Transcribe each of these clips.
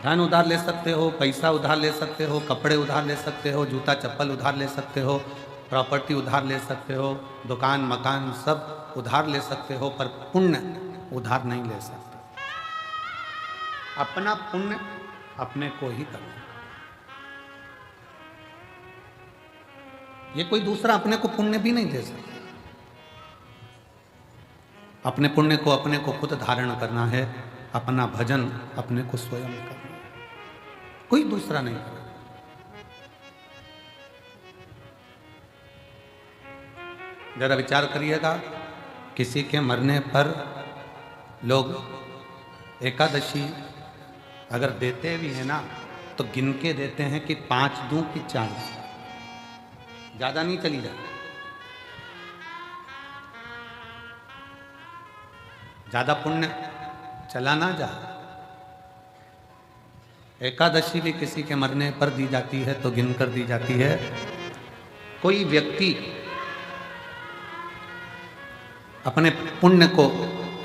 धन उधार ले सकते हो, पैसा उधार ले सकते हो, कपड़े उधार ले सकते हो, जूता चप्पल उधार ले सकते हो, प्रॉपर्टी उधार ले सकते हो, दुकान मकान सब उधार ले सकते हो, पर पुण्य उधार नहीं ले सकते। अपना पुण्य अपने को ही करना। ये कोई दूसरा अपने को पुण्य भी नहीं दे सकता। अपने पुण्य को अपने को खुद धारण करना है। अपना भजन अपने को स्वयं करना है, कोई दूसरा नहीं करना। जरा विचार करिएगा, किसी के मरने पर लोग एकादशी अगर देते भी है ना तो गिन के देते हैं कि 5 दूं कि 4, ज्यादा नहीं चली जाती। ज्यादा पुण्य चला ना जा। एकादशी भी किसी के मरने पर दी जाती है तो गिन कर दी जाती है। कोई व्यक्ति अपने पुण्य को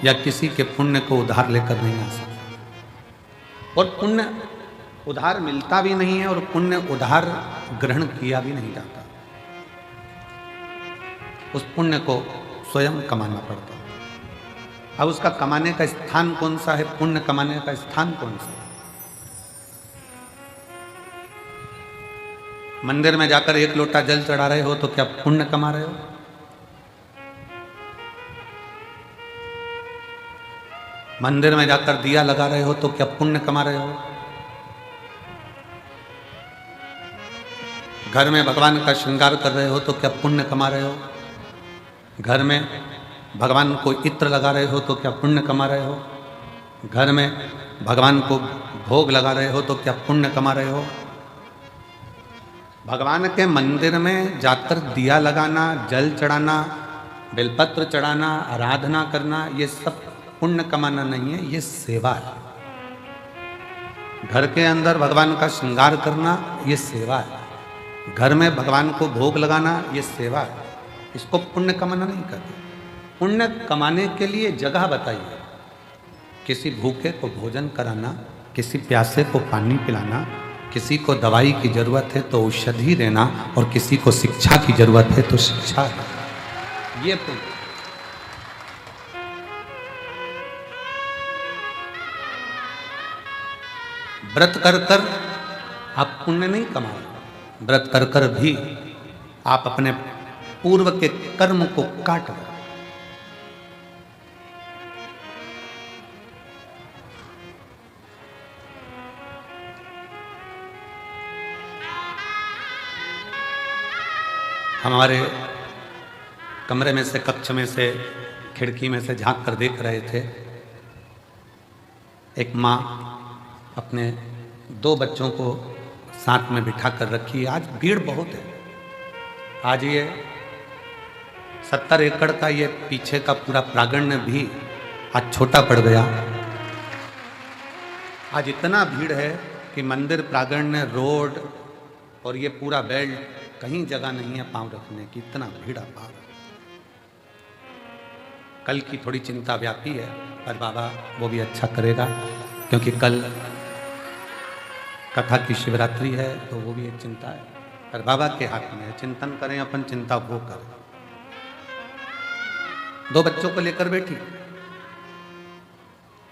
या किसी के पुण्य को उधार लेकर नहीं आ सकता, और पुण्य उधार मिलता भी नहीं है और पुण्य उधार ग्रहण किया भी नहीं जाता। उस पुण्य को स्वयं कमाना पड़ता है। अब उसका कमाने का स्थान कौन सा है, पुण्य कमाने का स्थान कौन सा है? मंदिर में जाकर 1 लोटा जल चढ़ा रहे हो तो क्या पुण्य कमा रहे हो? मंदिर में जाकर दिया लगा रहे हो तो क्या पुण्य कमा रहे हो? घर में भगवान का श्रृंगार कर रहे हो तो क्या पुण्य कमा रहे हो? घर में भगवान को इत्र लगा रहे हो तो क्या पुण्य कमा रहे हो? घर में भगवान को भोग लगा रहे हो तो क्या पुण्य कमा रहे हो? भगवान के मंदिर में जाकर दिया लगाना, जल चढ़ाना, बेलपत्र चढ़ाना, आराधना करना, ये सब पुण्य कमाना नहीं है, ये सेवा है। घर के अंदर भगवान का श्रृंगार करना, ये सेवा है। घर में भगवान को भोग लगाना, ये सेवा है। इसको पुण्य कमाना नहीं कहते। पुण्य कमाने के लिए जगह बताइए। किसी भूखे को भोजन कराना, किसी प्यासे को पानी पिलाना, किसी को दवाई की जरूरत है तो औषधि देना, और किसी को शिक्षा की जरूरत है तो शिक्षा है, ये पुण्य। व्रत कर कर आप पुण्य नहीं कमा रहे। व्रत कर कर भी आप अपने पूर्व के कर्म को काट रहे। हमारे कमरे में से, कक्ष में से, खिड़की में से झांक कर देख रहे थे। एक माँ अपने 2 बच्चों को साथ में बिठा कर रखी। आज भीड़ बहुत है। आज ये 70 एकड़ का ये पीछे का पूरा प्रांगण भी आज छोटा पड़ गया। आज इतना भीड़ है कि मंदिर प्रांगण, रोड और ये पूरा बेल्ट, कहीं जगह नहीं है पांव रखने की, इतना भीड़ अपार। कल की थोड़ी चिंता व्यापी है, पर बाबा वो भी अच्छा करेगा, क्योंकि कल कथा की शिवरात्रि है, तो वो भी एक चिंता है, पर बाबा के हाथ में है। चिंतन करें अपन, चिंता वो करें। 2 बच्चों को लेकर बैठी।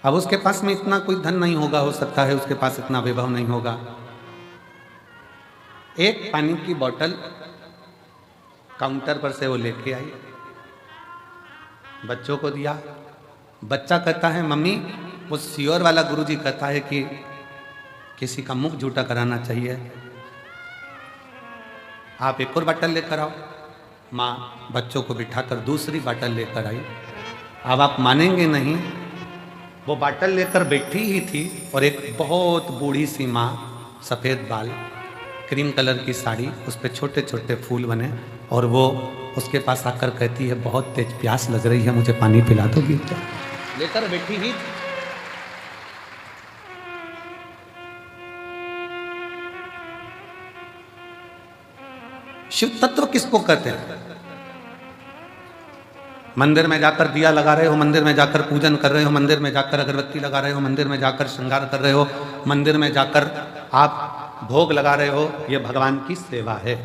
अब उसके पास में इतना कोई धन नहीं होगा, हो सकता है उसके पास इतना वैभव नहीं होगा। एक पानी की बोतल काउंटर पर से वो लेके आई, बच्चों को दिया। बच्चा कहता है, मम्मी वो सियोर वाला गुरुजी कहता है कि किसी का मुख झूठा कराना चाहिए, आप एक और बोतल लेकर आओ। माँ बच्चों को बिठाकर दूसरी बोतल लेकर आई। अब आप मानेंगे नहीं, वो बोतल लेकर बैठी ही थी और एक बहुत बूढ़ी सी माँ, सफ़ेद बाल, क्रीम कलर की साड़ी, उस पर छोटे छोटे फूल बने, और वो उसके पास आकर कहती है, बहुत तेज प्यास लग रही है, मुझे पानी पिला दोगी क्या? लेकर बैठी ही थी। शिव तत्व किसको कहते हैं? मंदिर में जाकर दिया लगा रहे हो, मंदिर में जाकर पूजन कर रहे हो, मंदिर में जाकर अगरबत्ती लगा रहे हो, मंदिर में जाकर श्रृंगार कर रहे हो, मंदिर में जाकर आप भोग लगा रहे हो, ये भगवान की सेवा है।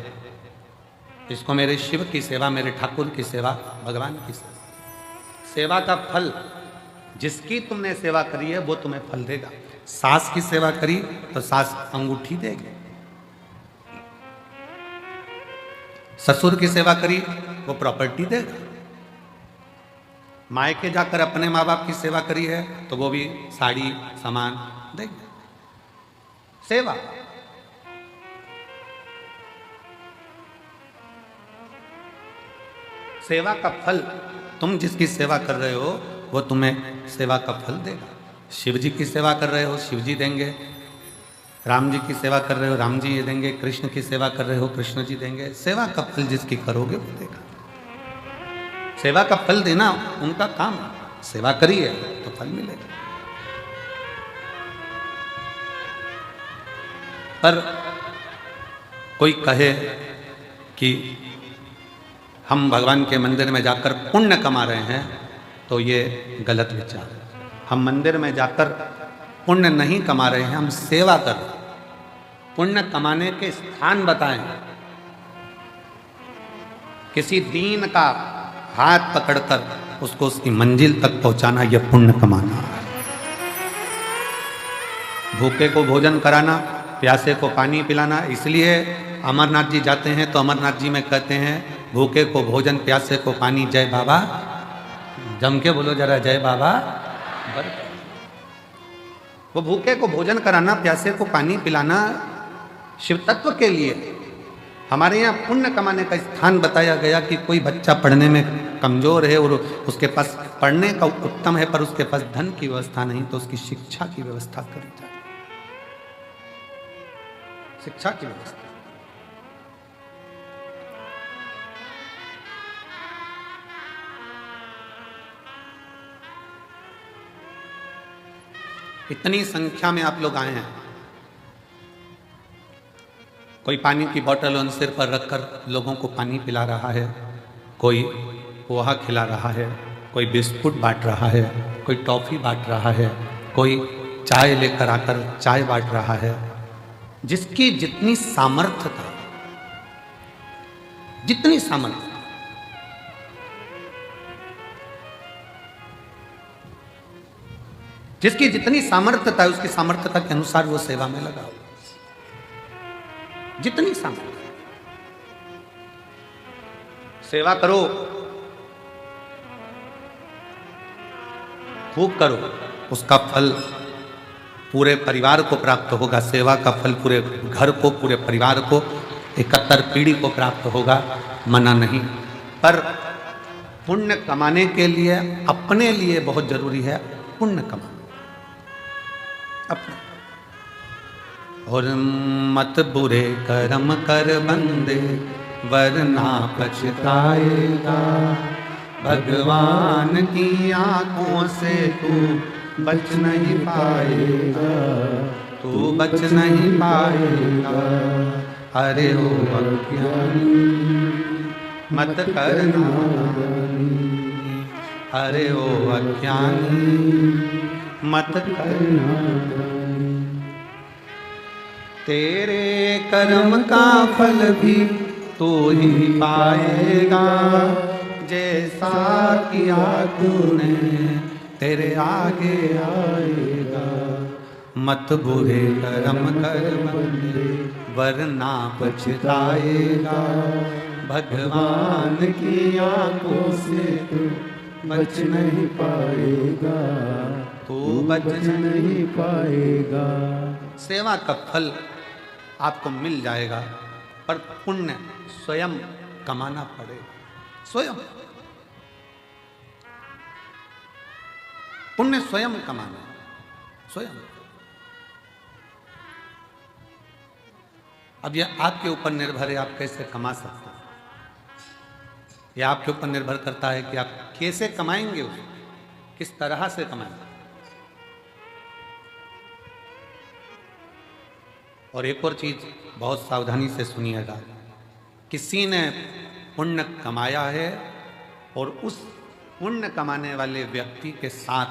इसको मेरे शिव की सेवा, मेरे ठाकुर की सेवा, भगवान की सेवा। सेवा का फल, जिसकी तुमने सेवा करी है वो तुम्हें फल देगा। सास की सेवा करी तो सास अंगूठी देगी, ससुर की सेवा करी वो प्रॉपर्टी देगा, मायके जाकर अपने माँ बाप की सेवा करी है तो वो भी साड़ी सामान देंगे। सेवा सेवा का फल, तुम जिसकी सेवा कर रहे हो वो तुम्हें सेवा का फल देगा। शिव जी की सेवा कर रहे हो, शिव जी देंगे। राम जी की सेवा कर रहे हो, राम जी ये देंगे। कृष्ण की सेवा कर रहे हो, कृष्ण जी देंगे। सेवा का फल जिसकी करोगे वो देगा। सेवा का फल देना उनका काम है। सेवा करिए तो फल मिलेगा। पर कोई कहे कि हम भगवान के मंदिर में जाकर पुण्य कमा रहे हैं तो ये गलत विचार है। हम मंदिर में जाकर पुण्य नहीं कमा रहे हैं, हम सेवा कर रहे हैं। पुण्य कमाने के स्थान बताएं। किसी दीन का हाथ पकड़कर उसको उसकी मंजिल तक पहुंचाना, यह पुण्य कमाना है। भूखे को भोजन कराना, प्यासे को पानी पिलाना। इसलिए अमरनाथ जी जाते हैं तो अमरनाथ जी में कहते हैं भूखे को भोजन, प्यासे को पानी, जय बाबा। जम के बोलो जरा, जय बाबा। वो भूखे को भोजन कराना, प्यासे को पानी पिलाना शिव तत्व के लिए। हमारे यहाँ पुण्य कमाने का स्थान बताया गया कि कोई बच्चा पढ़ने में कमजोर है और उसके पास पढ़ने का उत्तम है पर उसके पास धन की व्यवस्था नहीं, तो उसकी शिक्षा की व्यवस्था करी जाए। शिक्षा की व्यवस्था। इतनी संख्या में आप लोग आए हैं। कोई पानी की बोतल उन सिर पर रखकर लोगों को पानी पिला रहा है, कोई पोहा खिला रहा है, कोई बिस्कुट बांट रहा है, कोई टॉफी बांट रहा है, कोई चाय लेकर आकर चाय बांट रहा है। जिसकी जितनी सामर्थ्य था, जितनी सामर्थ्य, जिसकी जितनी सामर्थ्य था उसकी सामर्थ्यता के अनुसार वो सेवा में लगा। जितनी सामर्थ्य, सेवा करो, खूब करो, उसका फल पूरे परिवार को प्राप्त होगा। सेवा का फल पूरे घर को, पूरे परिवार को, 71 पीढ़ी को प्राप्त होगा, मना नहीं। पर पुण्य कमाने के लिए अपने लिए बहुत जरूरी है पुण्य कमाना अपने। और मत बुरे कर्म कर बंदे वरना पछताएगा, भगवान की आंखों से तू बच नहीं पाएगा, तू बच नहीं पाएगा। अरे ओ अज्ञानी मत करना, अरे ओ अज्ञानी मत करना। तेरे कर्म का फल भी तू ही पाएगा, जैसा किया तूने तेरे आगे आएगा। मत बुरे कर्म कर बंदे वरना पछताएगा, भगवान की आंखों से तू बच नहीं पाएगा, तू बच नहीं पाएगा। सेवा का फल आपको मिल जाएगा, पर पुण्य स्वयं कमाना पड़ेगा। स्वयं पुण्य स्वयं कमाना, स्वयं। अब यह आपके ऊपर निर्भर है, आप कैसे कमा सकते हैं। यह आपके ऊपर निर्भर करता है कि आप कैसे कमाएंगे, उसको किस तरह से कमाएंगे। और एक और चीज बहुत सावधानी से सुनिएगा। किसी ने पुण्य कमाया है और उस पुण्य कमाने वाले व्यक्ति के साथ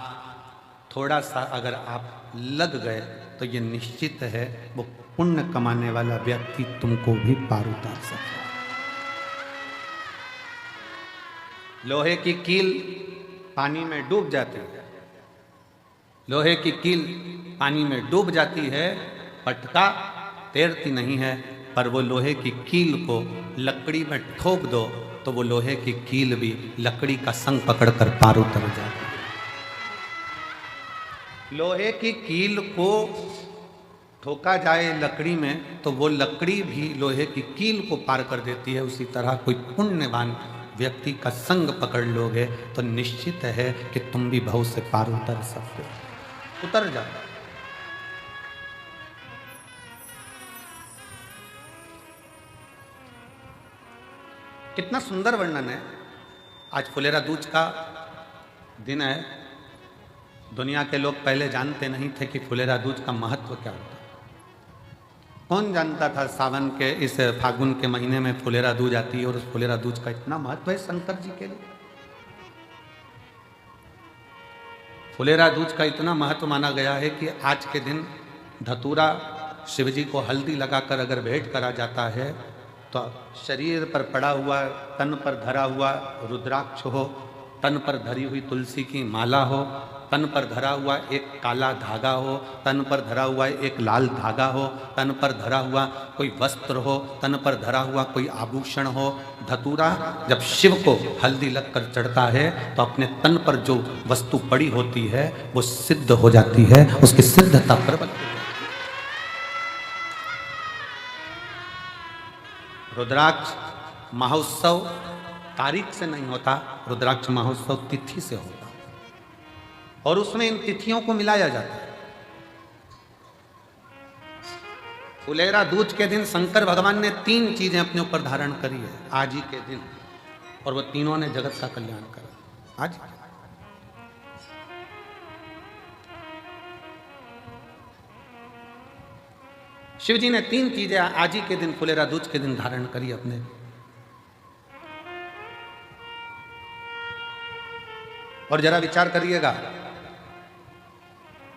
थोड़ा सा अगर आप लग गए तो ये निश्चित है वो पुण्य कमाने वाला व्यक्ति तुमको भी पार उतार सकता है। लोहे की कील पानी में डूब जाती है, लोहे की कील पानी में डूब जाती है, पटका तैरती नहीं है, पर वो लोहे की कील को लकड़ी में ठोक दो तो वो लोहे की कील भी लकड़ी का संग पकड़कर पार उतर जाती है। लोहे की कील को ठोका जाए लकड़ी में तो वो लकड़ी भी लोहे की कील को पार कर देती है। उसी तरह कोई पुण्यवान व्यक्ति का संग पकड़ लोगे तो निश्चित है कि तुम भी भव से पार उतर सकते हो, उतर जाओ। कितना सुंदर वर्णन है। आज फुलेरा दूज का दिन है। दुनिया के लोग पहले जानते नहीं थे कि फुलेरा दूज का महत्व क्या होता है। कौन जानता था सावन के इस फागुन के महीने में फुलेरा दूज आती है और उस फुलेरा दूज का इतना महत्व है शंकर जी के लिए। फुलेरा दूज का इतना महत्व माना गया है कि आज के दिन धतूरा शिव जी को हल्दी लगाकर अगर भेंट करा जाता है तो शरीर पर पड़ा हुआ, तन पर धरा हुआ रुद्राक्ष हो, तन पर धरी हुई तुलसी की माला हो, तन पर धरा हुआ एक काला धागा हो, तन पर धरा हुआ एक लाल धागा हो, तन पर धरा हुआ कोई वस्त्र हो, तन पर धरा हुआ कोई आभूषण हो। धतूरा जब शिव को हल्दी लगकर चढ़ता है तो अपने तन पर जो वस्तु पड़ी होती है वो सिद्ध हो जाती है, उसकी सिद्धता प्रबल हो जाती है। रुद्राक्ष महोत्सव तारीख से नहीं होता, रुद्राक्ष महोत्सव तिथि से होता और उसमें इन तिथियों को मिलाया जाता है। फुलेरा दूज के दिन शंकर भगवान ने 3 चीजें अपने ऊपर धारण करी है आज ही के दिन, और वो तीनों ने जगत का कल्याण करा आज। शिव जी ने 3 चीजें आज ही के दिन फुलेरा दूज के दिन धारण करी अपने। और जरा विचार करिएगा,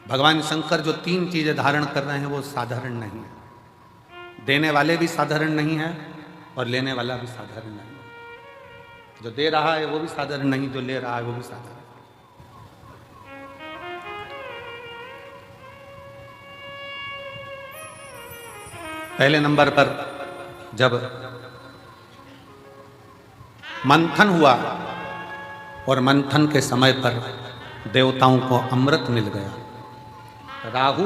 भगवान शंकर जो 3 चीजें धारण कर रहे हैं वो साधारण नहीं है। देने वाले भी साधारण नहीं है और लेने वाला भी साधारण नहीं है। जो दे रहा है वो भी साधारण नहीं, जो ले रहा है वो भी साधारण। पहले नंबर पर जब मंथन हुआ और मंथन के समय पर देवताओं को अमृत मिल गया, राहु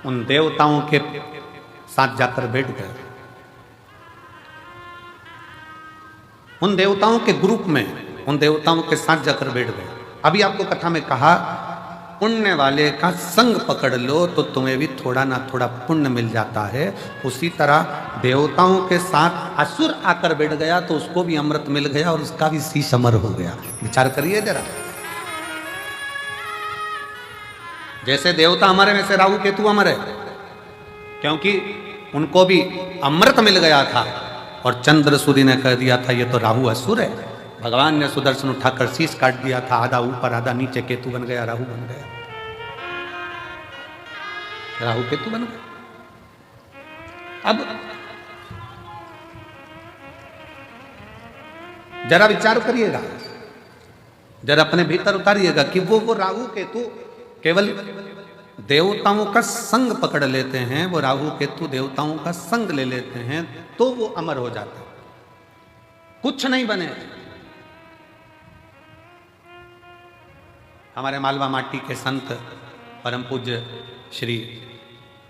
उन देवताओं के साथ जाकर बैठ गए, उन देवताओं के ग्रुप में उन देवताओं के साथ जाकर बैठ गए। अभी आपको कथा में कहा पुण्य वाले का संग पकड़ लो तो तुम्हें भी थोड़ा ना थोड़ा पुण्य मिल जाता है। उसी तरह देवताओं के साथ असुर आकर बैठ गया तो उसको भी अमृत मिल गया और उसका भी शीश अमर हो गया। विचार करिए जरा, जैसे देवता अमर है वैसे राहु केतु अमर है, क्योंकि उनको भी अमृत मिल गया था और चंद्र सूर्य ने कह दिया था ये तो राहु असुर है। भगवान ने सुदर्शन उठाकर शीश काट दिया था, आधा ऊपर आधा नीचे, केतु बन गया, राहु बन गया, राहु केतु बन गया। अब जरा विचार करिएगा, जरा अपने भीतर उतारिएगा कि वो राहु केतु केवल देवताओं का संग पकड़ लेते हैं, वो राहु केतु देवताओं का संग ले लेते हैं तो वो अमर हो जाते हैं, कुछ नहीं बने। हमारे मालवा माटी के संत परम पूज्य श्री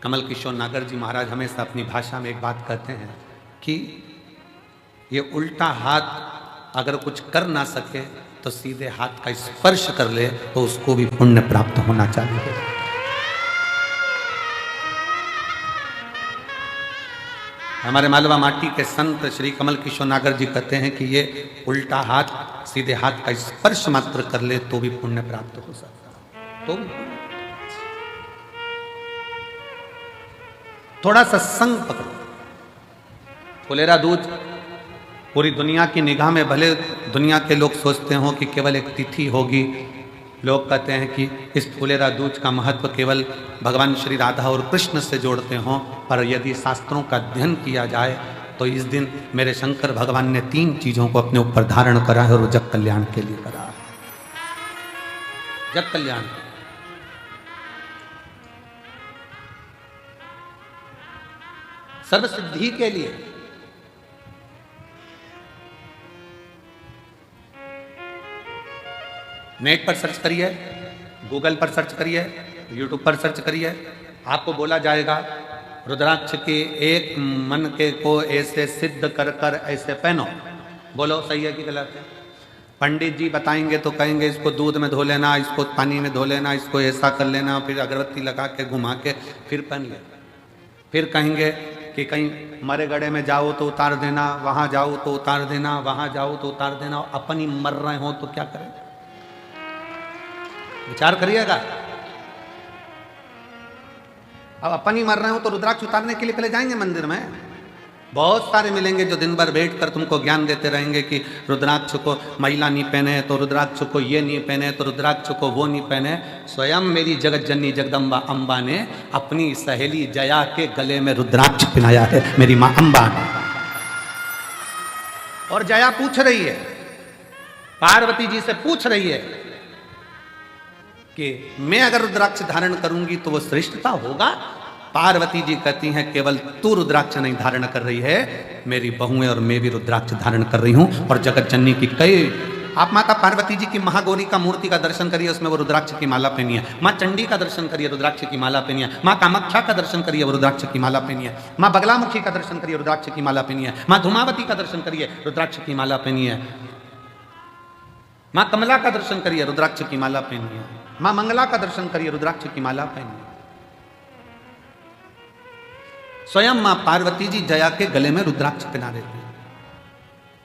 कमल किशोर नागर जी महाराज हमेशा अपनी भाषा में एक बात कहते हैं कि ये उल्टा हाथ अगर कुछ कर ना सके तो सीधे हाथ का स्पर्श कर ले तो उसको भी पुण्य प्राप्त होना चाहिए। हमारे मालवा माटी के संत श्री कमल किशोर नागर जी कहते हैं कि ये उल्टा हाथ सीधे हाथ का स्पर्श मात्र कर ले तो भी पुण्य प्राप्त हो सकता है। तो थोड़ा सा संग पकड़ो। फुलेरा दूज पूरी दुनिया की निगाह में भले दुनिया के लोग सोचते हों कि केवल एक तिथि होगी, लोग कहते हैं कि इस फुलेरा दूज का महत्व केवल भगवान श्री राधा और कृष्ण से जोड़ते हों, पर यदि शास्त्रों का अध्ययन किया जाए तो इस दिन मेरे शंकर भगवान ने 3 चीजों को अपने ऊपर धारण करा है और वो जग कल्याण के लिए करा है। जग कल्याण, सर्व सिद्धि के लिए। नेट पर सर्च करिए, गूगल पर सर्च करिए, यूट्यूब पर सर्च करिए, आपको बोला जाएगा रुद्राक्ष के एक मन के को ऐसे सिद्ध कर कर ऐसे पहनो। बोलो सही है कि गलत है? पंडित जी बताएंगे तो कहेंगे इसको दूध में धो लेना, इसको पानी में धो लेना, इसको ऐसा कर लेना, फिर अगरबत्ती लगा के घुमा के फिर पहन ले। फिर कहेंगे कि कहीं मरे गड़े में जाओ तो उतार देना, वहां जाओ तो उतार देना, वहां जाओ तो उतार देना। अपन ही मर रहे हो तो क्या करें? विचार करिएगा। अब अपन ही मर रहे हो तो रुद्राक्ष उतारने के लिए पहले जाएंगे मंदिर में। बहुत सारे मिलेंगे जो दिन भर बैठ कर तुमको ज्ञान देते रहेंगे कि रुद्राक्ष को महिला नहीं पहने, तो रुद्राक्ष को ये नहीं पहने, तो रुद्राक्ष को वो नहीं पहने। स्वयं मेरी जगत जननी जगदम्बा अम्बा ने अपनी सहेली जया के गले में रुद्राक्ष पहनाया है, मेरी मां अम्बा ने। और जया पूछ रही है, पार्वती जी से पूछ रही है कि मैं अगर रुद्राक्ष धारण करूंगी तो वो श्रेष्ठता होगा? पार्वती जी कहती हैं केवल तू रुद्राक्ष नहीं धारण कर रही है, मेरी बहुएं और मैं भी रुद्राक्ष धारण कर रही हूं। और जगत जननी की कई, आप माता पार्वती जी की महागौरी का मूर्ति का दर्शन करिए, उसमें वो रुद्राक्ष की माला पहनी है। माँ चंडी का दर्शन करिए, रुद्राक्ष की माला पहनी है। माँ कामाख्या का दर्शन करिए, वो रुद्राक्ष की माला पहनी है। माँ बगलामुखी का दर्शन करिए, रुद्राक्ष की माला पहनी है। माँ धूमावती का दर्शन करिए, रुद्राक्ष की माला पहनी है। माँ कमला का दर्शन करिए, रुद्राक्ष की माला पहनी है। मां मंगला का दर्शन करिए, रुद्राक्ष की माला पहनिए। स्वयं मां पार्वती जी जया के गले में रुद्राक्ष पहना देती हैं।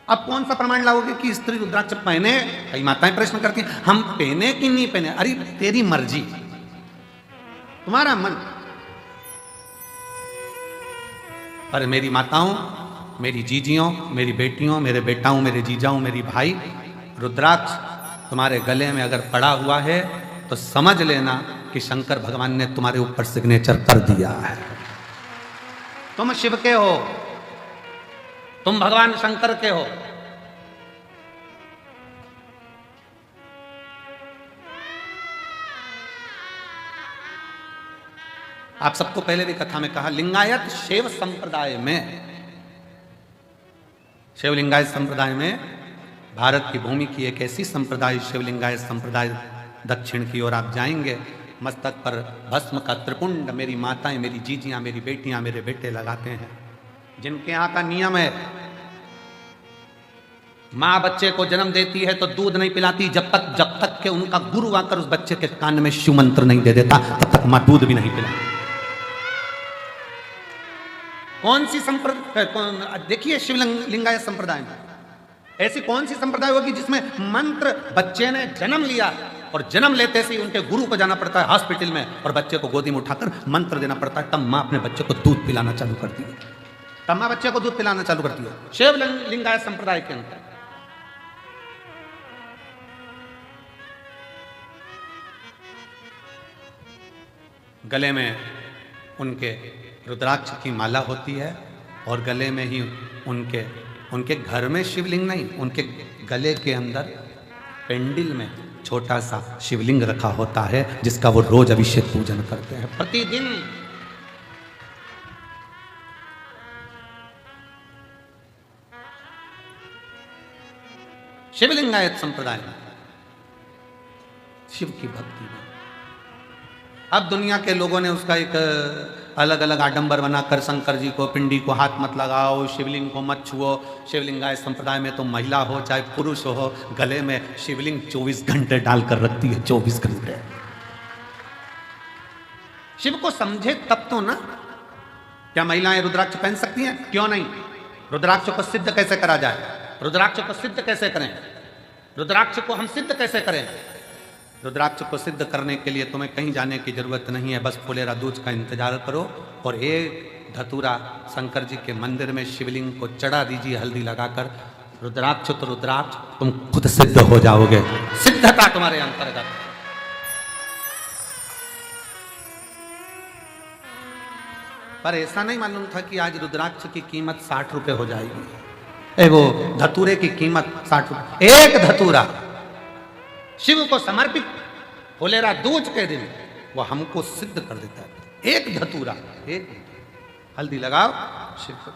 अब कौन सा प्रमाण लाओगे कि स्त्री रुद्राक्ष पहने? कई माताएं प्रश्न करती हैं हम पहने कि नहीं पहने। अरे तेरी मर्जी, तुम्हारा मन। पर मेरी माताओं, मेरी जीजियों, मेरी बेटियों, मेरे बेटाओं, मेरे जीजाओं, मेरी भाई, रुद्राक्ष तुम्हारे गले में अगर पड़ा हुआ है तो समझ लेना कि शंकर भगवान ने तुम्हारे ऊपर सिग्नेचर कर दिया है। तुम शिव के हो, तुम भगवान शंकर के हो। आप सबको पहले भी कथा में कहा, लिंगायत शैव संप्रदाय में, शिव लिंगायत संप्रदाय में भारत की भूमि की एक ऐसी संप्रदाय शिवलिंगायत संप्रदाय, दक्षिण की ओर आप जाएंगे, मस्तक पर भस्म का त्रिपुंड मेरी माताएं, मेरी जीजियां, मेरी बेटियां, मेरे बेटे लगाते हैं। जिनके यहाँ का नियम है, माँ बच्चे को जन्म देती है तो दूध नहीं पिलाती जब तक के उनका गुरु आकर उस बच्चे के कान में शिव मंत्र नहीं दे देता, तब तक माँ दूध भी नहीं पिलाती। कौन सी संप्रदाय? देखिए शिवलिंगायत संप्रदाय में ऐसी कौन सी संप्रदाय होगी जिसमें मंत्र, बच्चे ने जन्म लिया और जन्म लेते से ही उनके गुरु को जाना पड़ता है हॉस्पिटल में और बच्चे को गोदी में उठाकर मंत्र देना पड़ता है, तब माँ अपने बच्चे को दूध पिलाना चालू करती है। तब माँ बच्चे को दूध पिलाना चालू करती है शिवलिंगायत संप्रदाय के अंदर। गले में उनके रुद्राक्ष की माला होती है और गले में ही उनके घर में शिवलिंग नहीं, उनके गले के अंदर पेंडिल में छोटा सा शिवलिंग रखा होता है जिसका वो रोज अभिषेक पूजन करते हैं प्रतिदिन। शिवलिंगायत संप्रदाय में शिव की भक्ति में अब दुनिया के लोगों ने उसका एक अलग अलग आडंबर बनाकर शंकर जी को, पिंडी को हाथ मत लगाओ, शिवलिंग को मत छुओ। शिवलिंगायत संप्रदाय में तो महिला हो चाहे पुरुष हो, गले में शिवलिंग 24 घंटे डालकर रखती है, 24 घंटे। शिव को समझे तब तो ना। क्या महिलाएं रुद्राक्ष पहन सकती हैं? क्यों नहीं? रुद्राक्ष को सिद्ध कैसे करा जाए? रुद्राक्ष को सिद्ध कैसे करें? रुद्राक्ष को हम सिद्ध कैसे करें? रुद्राक्ष को सिद्ध करने के लिए तुम्हें कहीं जाने की जरूरत नहीं है, बस फुलेरा दूज का इंतजार करो और एक धतूरा शंकर जी के मंदिर में शिवलिंग को चढ़ा दीजिए हल्दी लगाकर। रुद्राक्ष तो रुद्राक्ष, तुम खुद सिद्ध हो जाओगे, सिद्धता तुम्हारे अंतर्गत। पर ऐसा नहीं मालूम था कि आज रुद्राक्ष की कीमत 60 रुपए हो जाएगी। वो धतूरे की कीमत 60 रुपए, एक धतूरा शिव को समर्पित फुलेरा दूज के दिन वो हमको सिद्ध कर देता है। एक धतूरा, एक हल्दी लगाओ शिव को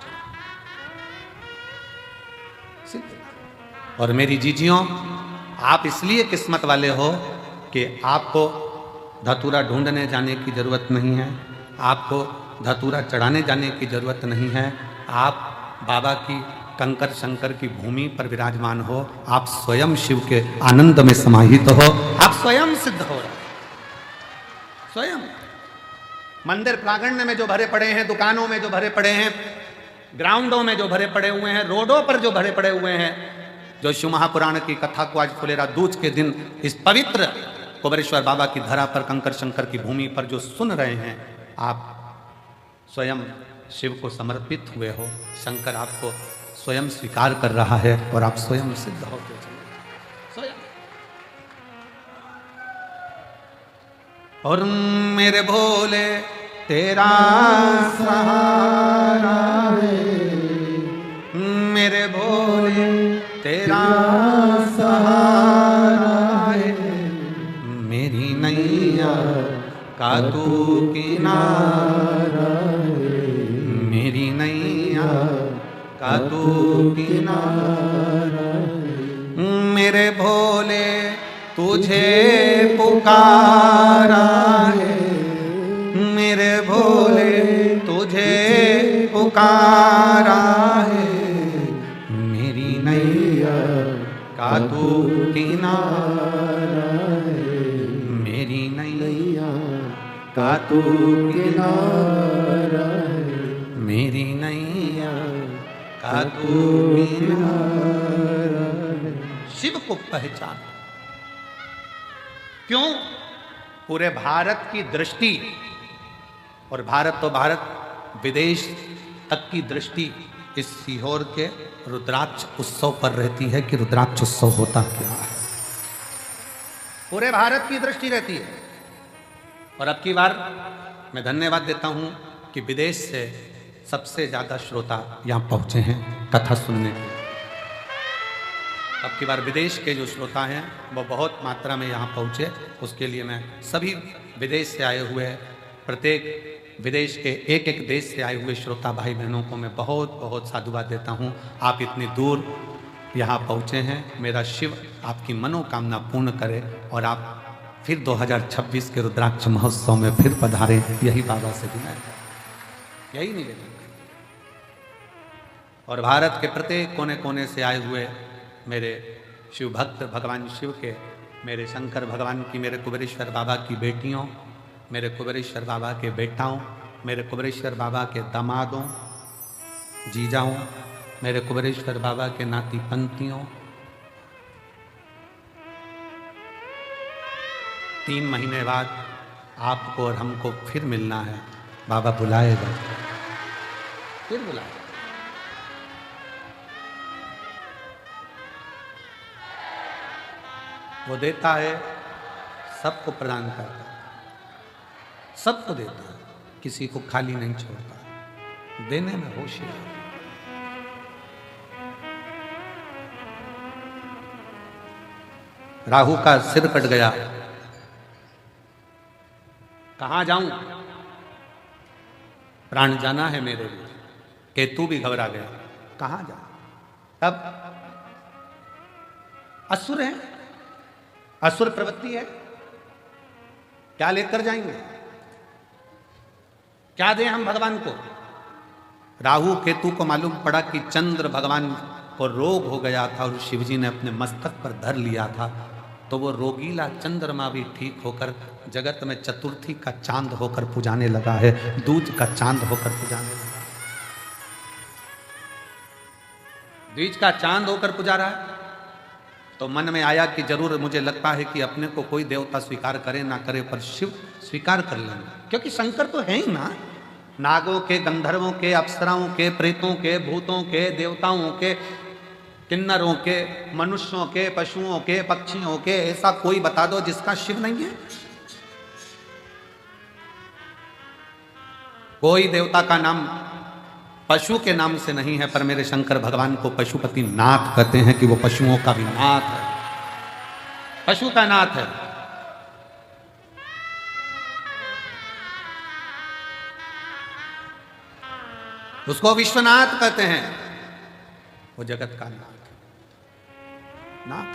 सिद्ध। और मेरी जीजियों, आप इसलिए किस्मत वाले हो कि आपको धतूरा ढूंढने जाने की जरूरत नहीं है, आपको धतूरा चढ़ाने जाने की जरूरत नहीं है। आप बाबा की कंकर शंकर की भूमि पर विराजमान हो, आप स्वयं शिव के आनंद में समाहित हो, आप स्वयं सिद्ध हो रहे, स्वयं। मंदिर प्रांगण में जो भरे पड़े हैं, दुकानों में जो भरे पड़े हैं, ग्राउंडों में जो भरे पड़े हुए हैं, रोडों पर जो भरे पड़े हुए हैं, जो शिव महापुराण की कथा को आज फुलेरा दूज के दिन इस पवित्र कुबेरेश्वर बाबा की धरा पर कंकर शंकर की भूमि पर जो सुन रहे हैं, आप स्वयं शिव को समर्पित हुए हो। शंकर आपको स्वयं स्वीकार कर रहा है और आप स्वयं सिद्ध होते चले स्वयं। और मेरे भोले तेरा सहारा है, मेरे भोले तेरा सहारा है, मेरी नैया का तू किनारा है, मेरी नैया का तू किनारा है, मेरे भोले तुझे पुकारा है, मेरे भोले तुझे पुकारा है, मेरी नैया का तू किनारा है, मेरी नैया का तू किनारा है, मेरी नैया का तू किनारा है। शिव को पहचान। क्यों? पूरे भारत की दृष्टि, और भारत तो भारत, विदेश तक की दृष्टि इस सीहोर के रुद्राक्ष उत्सव पर रहती है कि रुद्राक्ष उत्सव होता क्या है। पूरे भारत की दृष्टि रहती है। और अब की बार मैं धन्यवाद देता हूं कि विदेश से सबसे ज्यादा श्रोता यहां पहुंचे हैं कथा सुनने के। अब की बार विदेश के जो श्रोता हैं वो बहुत मात्रा में यहाँ पहुँचे, उसके लिए मैं सभी विदेश से आए हुए, प्रत्येक विदेश के एक एक देश से आए हुए श्रोता भाई बहनों को मैं बहुत बहुत साधुवाद देता हूँ। आप इतनी दूर यहाँ पहुँचे हैं, मेरा शिव आपकी मनोकामना पूर्ण करे और आप फिर 2026 के रुद्राक्ष महोत्सव में फिर पधारें, यही बाबा से विनय, यही निवेदन। और भारत के प्रत्येक कोने कोने से आए हुए मेरे शिव भक्त, भगवान शिव के, मेरे शंकर भगवान की, मेरे कुबेरेश्वर बाबा की बेटियों, मेरे कुबेरेश्वर बाबा के बेटाओं, मेरे कुबेरेश्वर बाबा के दामादों, जीजाओं, मेरे कुबेरेश्वर बाबा के नाती पंथियों, 3 महीने बाद आपको और हमको फिर मिलना है। बाबा बुलाएगा, फिर बुलाएगा। वो देता है, सबको प्रदान करता है, सबको देता है, किसी को खाली नहीं छोड़ता, देने में होशियार। राहु का सिर कट गया, कहां जाऊं, प्राण जाना है मेरे लिए। केतु भी घबरा गया, कहां जाऊं। तब असुर है, असुर प्रवृत्ति है, क्या लेकर जाएंगे, क्या दें हम भगवान को। राहु केतु को मालूम पड़ा कि चंद्र भगवान को रोग हो गया था और शिवजी ने अपने मस्तक पर धर लिया था, तो वो रोगीला चंद्रमा भी ठीक होकर जगत में चतुर्थी का चांद होकर पुजाने लगा है, दूज का चांद होकर पुजाने लगा, द्विज का चांद होकर पुजा रहा है। तो मन में आया कि जरूर, मुझे लगता है कि अपने को कोई देवता स्वीकार करे ना करे, पर शिव स्वीकार कर लेंगे, क्योंकि शंकर तो है ही ना। नागों के, गंधर्वों के, अप्सराओं के, प्रेतों के, भूतों के, देवताओं के, किन्नरों के, मनुष्यों के, पशुओं के, पक्षियों के, ऐसा कोई बता दो जिसका शिव नहीं है। कोई देवता का नाम पशु के नाम से नहीं है, पर मेरे शंकर भगवान को पशुपति नाथ कहते हैं कि वो पशुओं का भी नाथ है, पशु का नाथ है। उसको विश्वनाथ कहते हैं, वो जगत का नाथ नाथ।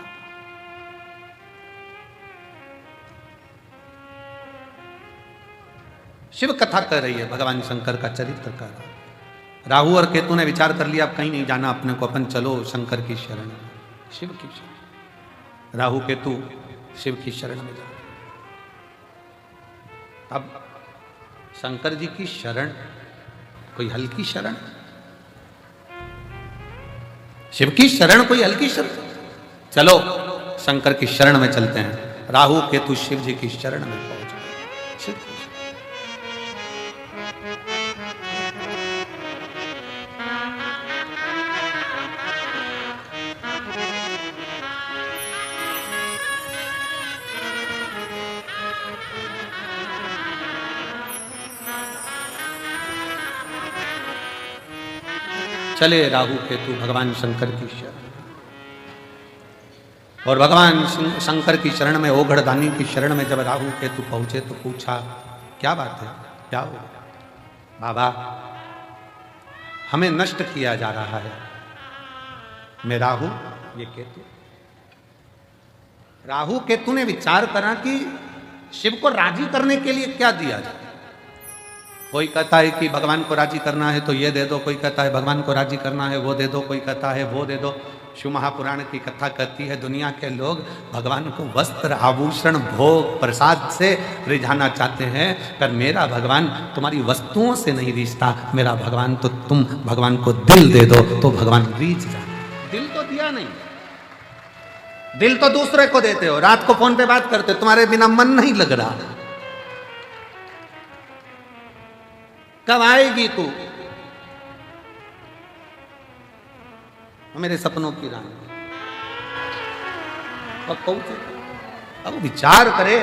शिव कथा कर रही है, भगवान शंकर का चरित्र कर रहा है। राहु और केतु ने विचार कर लिया अब कहीं नहीं जाना अपने को, अपन चलो शंकर की शरण में, शिव की शरण। राहु केतु शिव की शरण में जा। अब शंकर जी की शरण कोई हल्की शरण, शिव की शरण कोई हल्की शरण। चलो शंकर की शरण में चलते हैं। राहु केतु शिव जी की शरण में पहुंच गए। शिव की चले राहु केतु भगवान शंकर की शरण। और भगवान शंकर की शरण में, ओघड़दानी की शरण में जब राहु केतु पहुंचे तो पूछा क्या बात है, क्या हो बाबा, हमें नष्ट किया जा रहा है। मैं राहु, ये केतु। राहु केतु ने विचार करा कि शिव को राजी करने के लिए क्या दिया जाए। कोई कहता है कि भगवान को राजी करना है तो ये दे दो, कोई कहता है भगवान को राजी करना है वो दे दो, कोई कहता है वो दे दो। शिव महापुराण की कथा कहती है दुनिया के लोग भगवान को वस्त्र, आभूषण, भोग, प्रसाद से रिझाना चाहते हैं, पर मेरा भगवान तुम्हारी वस्तुओं से नहीं रिझता। मेरा भगवान तो तुम भगवान को दिल दे दो तो भगवान रिझ जाए। दिल तो दिया नहीं, दिल तो दूसरे को देते हो। रात को फोन पे बात करते हो, तुम्हारे बिना मन नहीं लग रहा, कब आएगी तू मेरे सपनों की रानी, कब पहुंचे। अब विचार करे,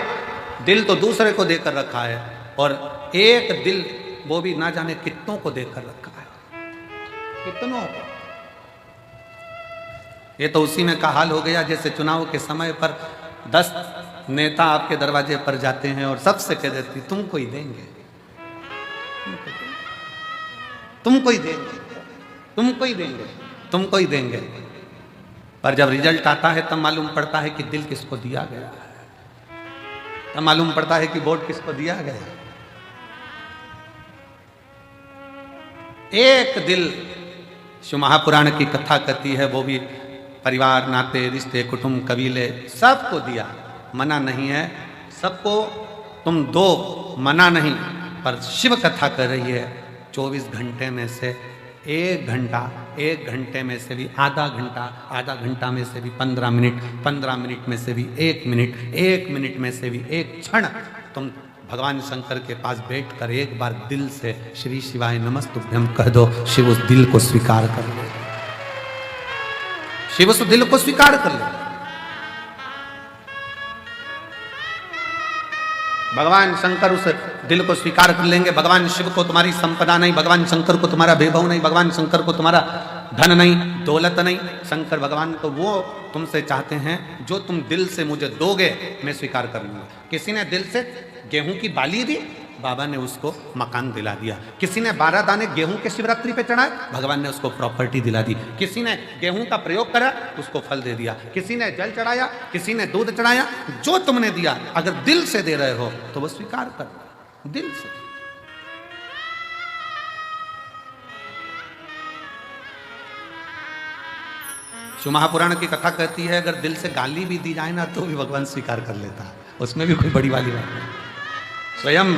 दिल तो दूसरे को देकर रखा है, और एक दिल वो भी ना जाने कितनों को देकर रखा है, कितनों को। ये तो उसी में का हाल हो गया जैसे चुनाव के समय पर 10 नेता आपके दरवाजे पर जाते हैं और सबसे कह देती तुमको ही देंगे, तुमको ही देंगे, तुमको ही देंगे, तुमको ही देंगे। पर जब रिजल्ट आता है तब मालूम पड़ता है कि दिल किसको दिया गया है, तब मालूम पड़ता है कि वोट किसको दिया गया। एक दिल शिव महापुराण की कथा कहती है, वो भी परिवार, नाते, रिश्ते, कुटुंब, कबीले सबको दिया, मना नहीं है, सबको तुम दो, मना नहीं। पर शिव कथा कर रही है 24 घंटे में से 1 घंटा, 1 घंटे में से भी आधा घंटा, आधा घंटा में से भी 15 मिनट, 15 मिनट में से भी 1 मिनट, 1 मिनट में से भी 1 क्षण तुम भगवान शंकर के पास बैठकर एक बार दिल से श्री शिवाय नमस्तुभ्यं कह दो। शिव उस दिल को स्वीकार कर ले, शिव उस दिल को स्वीकार कर ले। भगवान शंकर उस दिल को स्वीकार कर लेंगे। भगवान शिव को तुम्हारी संपदा नहीं, भगवान शंकर को तुम्हारा वैभव नहीं, भगवान शंकर को तुम्हारा धन नहीं, दौलत नहीं। शंकर भगवान तो वो तुमसे चाहते हैं जो तुम दिल से मुझे दोगे मैं स्वीकार कर लूंगा। किसी ने दिल से गेहूं की बाली दी, बाबा ने उसको मकान दिला दिया। किसी ने 12 दाने गेहूं के शिवरात्रि पे चढ़ाए, भगवान ने उसको प्रॉपर्टी दिला दी। किसी ने गेहूं का प्रयोग करा, उसको फल दे दिया। किसी ने जल चढ़ाया, किसी ने दूध चढ़ाया। जो तुमने दिया अगर दिल से दे रहे हो तो वो स्वीकार कर, दिल से। शिव महापुराण की कथा कहती है अगर दिल से गाली भी दी जाए ना तो भी भगवान स्वीकार कर लेता है, उसमें भी कोई बड़ी वाली बात नहीं। स्वयं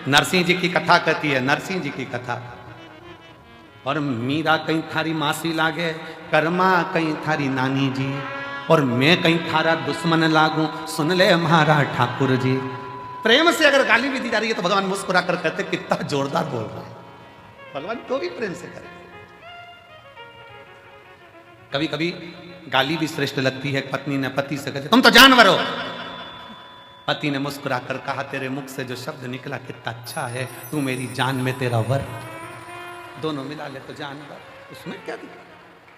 नरसिंह जी की कथा कहती है, नरसिंह जी की कथा। और मीरा कहीं थारी मासी लागे, कर्मा कहीं थारी नानी जी, और मैं कहीं थारा दुश्मन लागू, सुन ले हमारा ठाकुर जी। प्रेम से अगर गाली भी दी जा रही है तो भगवान मुस्कुरा कर कहते कितना जोरदार बोल रहा है। भगवान को भी प्रेम से करे। कभी कभी गाली भी श्रेष्ठ लगती है। पत्नी ने पति से कहा, तुम तो जानवर हो। पति ने मुस्कुरा कर कहा, तेरे मुख से जो शब्द निकला कितना अच्छा है, तू मेरी जान में तेरा वर। दोनों मिला ले तो जानवर, उसमें क्या दिक्कत?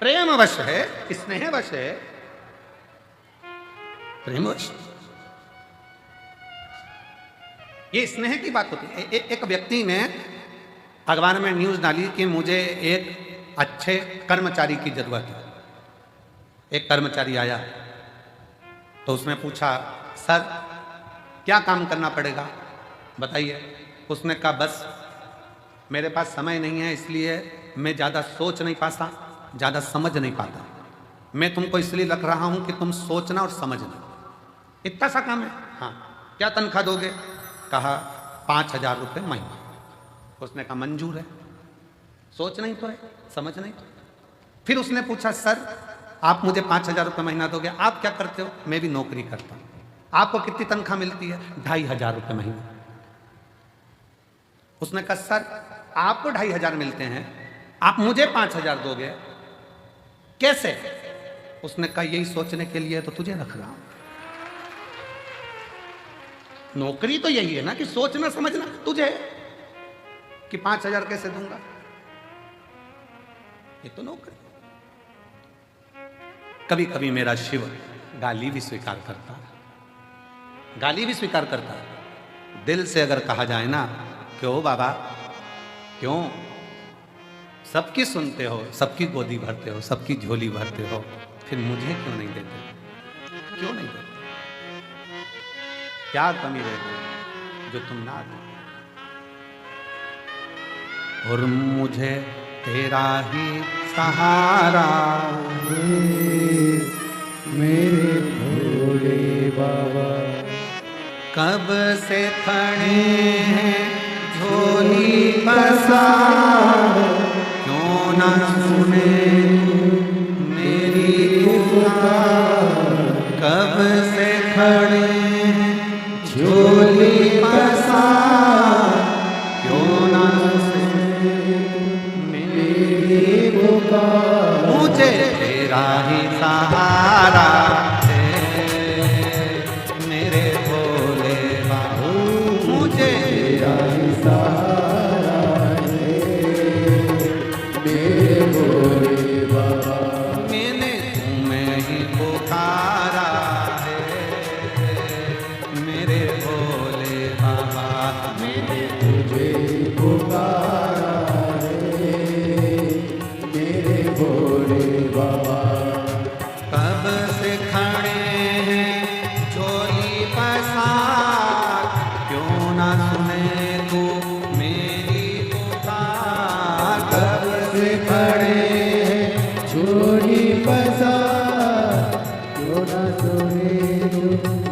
प्रेम वश है, स्नेह वश है, प्रेम वश। ये स्नेह की बात होती है। एक व्यक्ति ने अखबार में न्यूज डाली कि मुझे एक अच्छे कर्मचारी की जरूरत है। एक कर्मचारी आया तो उसने पूछा, सर क्या काम करना पड़ेगा बताइए। उसने कहा, बस मेरे पास समय नहीं है, इसलिए मैं ज़्यादा सोच नहीं पाता, ज़्यादा समझ नहीं पाता। मैं तुमको इसलिए रख रहा हूं कि तुम सोचना और समझना, इतना सा काम है। हाँ, क्या तनख्वाह दोगे? कहा 5,000 रुपये महीना। उसने कहा मंजूर है, सोच नहीं तो है, समझ नहीं तो। फिर उसने पूछा, सर आप मुझे 5,000 रुपये महीना दोगे, आप क्या करते हो? मैं भी नौकरी करता हूँ। आपको कितनी तनख्वाह मिलती है? 2,500 रुपये महीना। उसने कहा, सर आपको 2,500 मिलते हैं, आप मुझे 5,000 दोगे, कैसे? उसने कहा, यही सोचने के लिए तो तुझे रख रहा हूं। नौकरी तो यही है ना कि सोचना समझना। तुझे कि 5,000 कैसे दूंगा, ये तो नौकरी। कभी कभी मेरा शिव गाली भी स्वीकार करता है, गाली भी स्वीकार करता है। दिल से अगर कहा जाए ना, क्यों बाबा क्यों, सबकी सुनते हो, सबकी गोदी भरते हो, सबकी झोली भरते हो, फिर मुझे क्यों नहीं देते? क्यों नहीं देते? क्या कमी रहती जो तुम ना दो? और मुझे तेरा ही सहारा मेरे भोले बाबा, कब से खड़े हैं झोली पसार, क्यों ना सुने मेरी पुकार। कब से खड़े हैं झोली पसार, क्यों ना सुने मेरी पुकार। मुझे तेरा ही सहारा है मेरे भोले बाबू, मुझे तेरा ही सहारा है मेरे भोले बाबा। मैंने तुम्हें ही पुकारा है मेरे भोले बाबा, मैंने तुझे पुकारा है मेरे भोले बाबा। कब से खड़े हैं झोली पसार, क्यों ना सुने तू मेरी पुकार। कब से खड़े हैं झोली पसार, क्यों ना सुने तू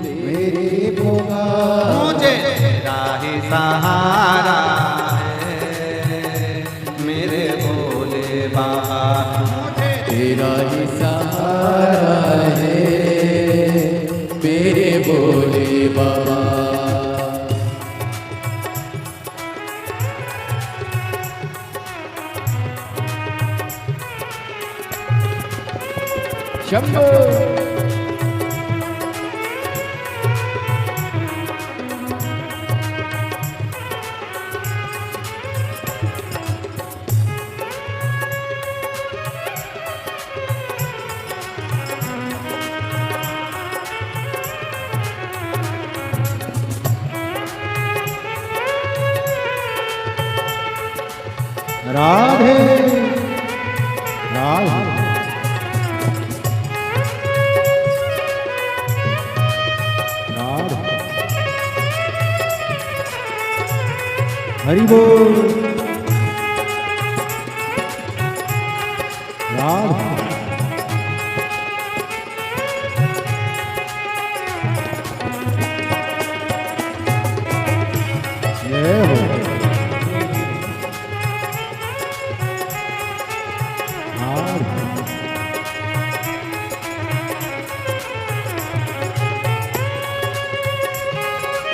मेरी पुकार। मुझे तेरा ही सहारा है मेरे भोले बाबा, मुझे तेरा ही सहारा है मेरे भोले बाबा। शंभो राधे राधे राधे। हरि बोल राधे। जय हो राधे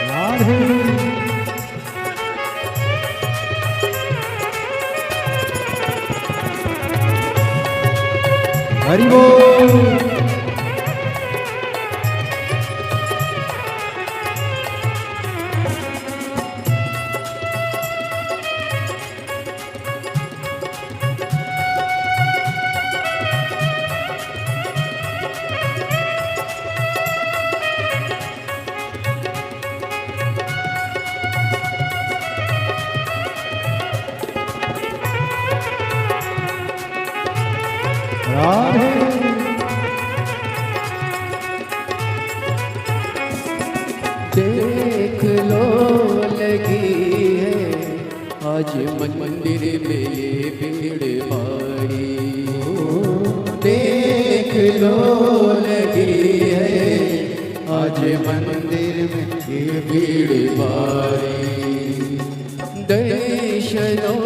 राधे। हरि बोल। राधे देख लो लगी है आज मंदिर में ये भीड़ भारी। देख लो लगी है आज मंदिर में ये भीड़ भारी। दर्शनों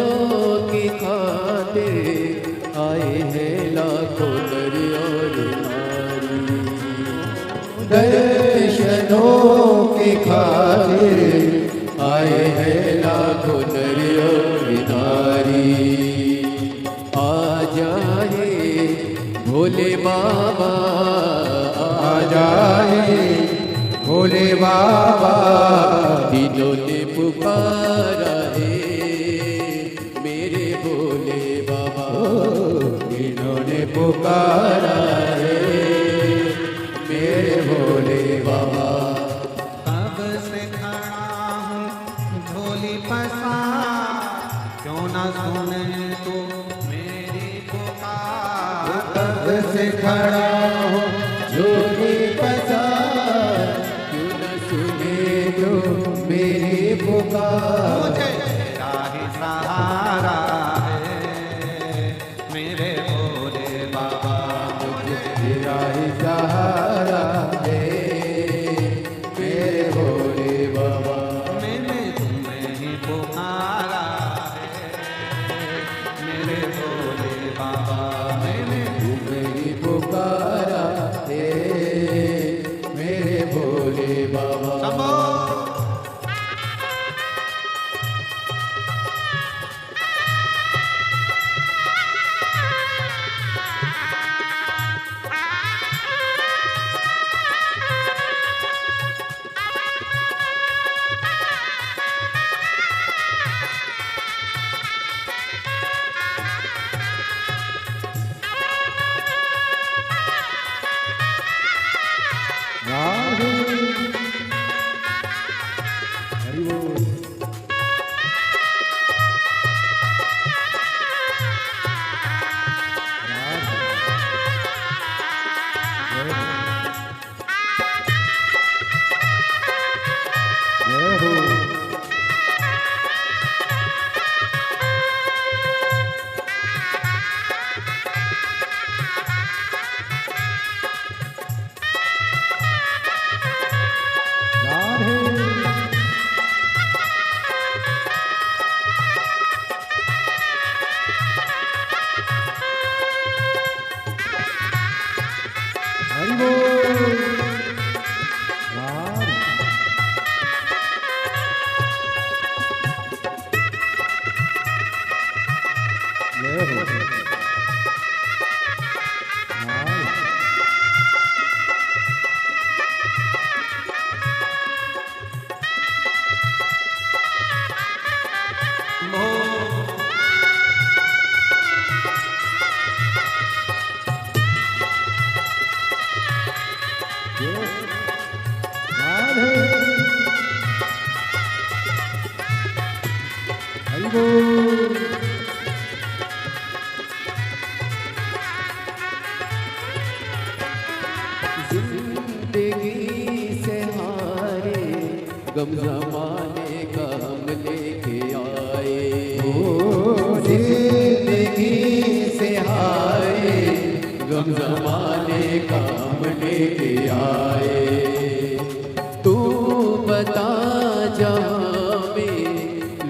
की खातिर आए हैं लाखों नर और नारी। दर्शनों की खातिर आए हैं लाखों नर और नारी। आ जाए भोले बाबा, आ जाए भोले बाबा, तीनों ने पुकारा है मेरे भोले बाबा। इन्होंने पुकारा है मेरे भोले बाबा। कब से खड़ा हूँ झोली पसार, क्यों ना सुने तो मेरी पुकार। कब से खड़ा हूँ झोली पसार, क्यों न सुने जो मेरी पुकार। मुझे तेरा ही सहारा है मेरे भोले बाबा। मुझे तेरा ही सहारा है मेरे भोले बाबा। मैंने तुम्हें ही पुकारा है मेरे भोले बाबा। मैंने तुम्हें ही पुकारा है मेरे भोले बाबा। सबो राधे हरि बोल। जय हो राधे हरि बोल। राधे जय हो राधे राधे हरि बोल। जिंदगी से हारे गम जमाने का हम लेके आए। जिंदगी से हारे गम जमाने का हम लेके आए। तू बता जहाँ में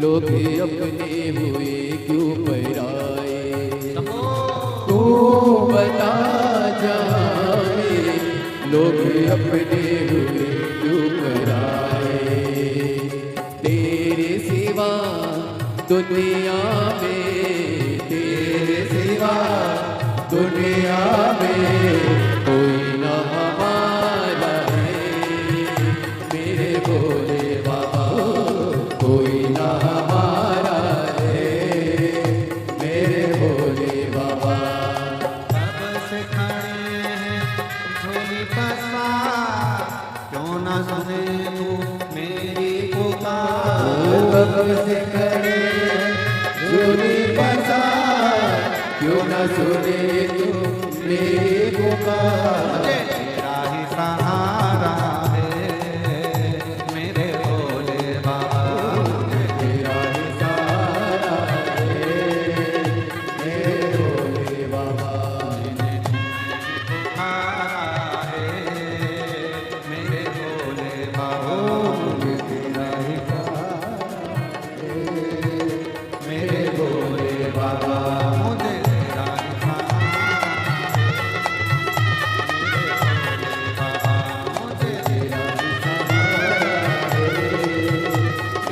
लोग अपने हुए क्यों पराए। तू बता जहाँ में लोग अपने हुए क्यों पराए। तेरे सिवा दुनिया में, तेरे सिवा दुनिया में कोई ना हमारा है मेरे भोले बाबा, कोई ना हमारा है मेरे भोले बाबा। कब से खड़े हैं झोली पसार, क्यों ना सुने तू मेरी पुकार। कब से खड़े झोली पसार, क्यों न सुने तू मेरी पुकार। मुझे तेरा ही सहारा है मेरे भोले बाबा, मुझे तेरा ही सहारा है मेरे भोले बाबा। सहारा है मेरे भोले बाबा, मुझे तेरा ही सहारा है मेरे भोले बाबा। मुझे तेरा ही सहारा है मुझे तेरा ही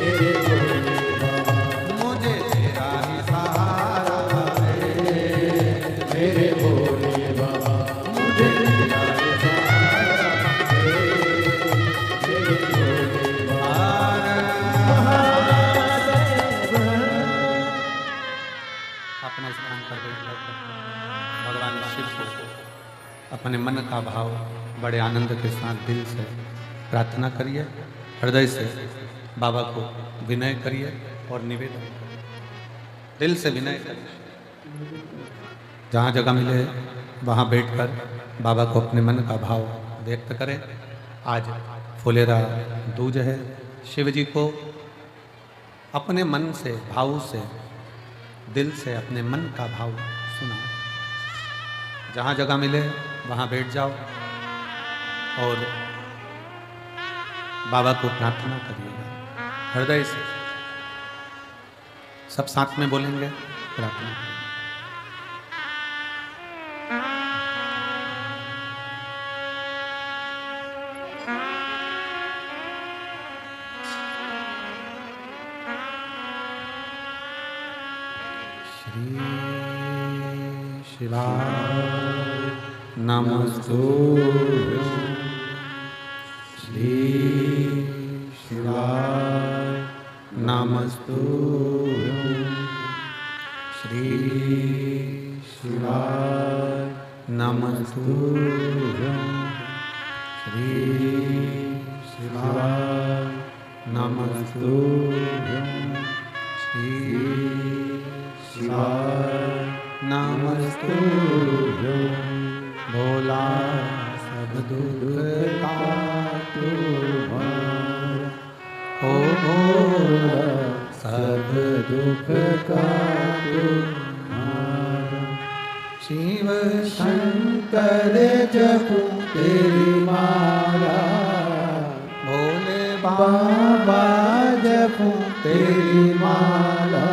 मेरे भोले बाबा, मुझे तेरा ही सहारा है मेरे भोले बाबा, मुझे तेरा ही सहारा है मेरे भोले अपने स्थान पर बैठ जाकर भगवान शिव को अपने मन का भाव बड़े आनंद के साथ दिल से प्रार्थना करिए, हृदय से बाबा को विनय करिए और निवेदन करिए, दिल से विनय करिए। जहाँ जगह मिले वहाँ बैठकर बाबा को अपने मन का भाव व्यक्त करें। आज फुलेरा दूज है, शिव जी को अपने मन से, भाव से, दिल से अपने मन का भाव सुना। जहाँ जगह मिले वहाँ बैठ जाओ और बाबा को प्रार्थना करिएगा हृदय से। सब साथ में बोलेंगे, प्रार्थना करेंगे। श्री शिवाय नमस्तुभ्यं, श्री शिवाय नमस्तुभ्यं, श्री शिवाय नमस्तुभ्यं, श्री शिवाय नमस्तुभ्यं, श्री शिवाय नमस्तुभ्यं। भोला सब दुख का तुम्हारा, ओ भोला सब दुख का तुम्हारा। शिव शंकर जपो तेरी माला, भोले बाबा जपो तेरी माला।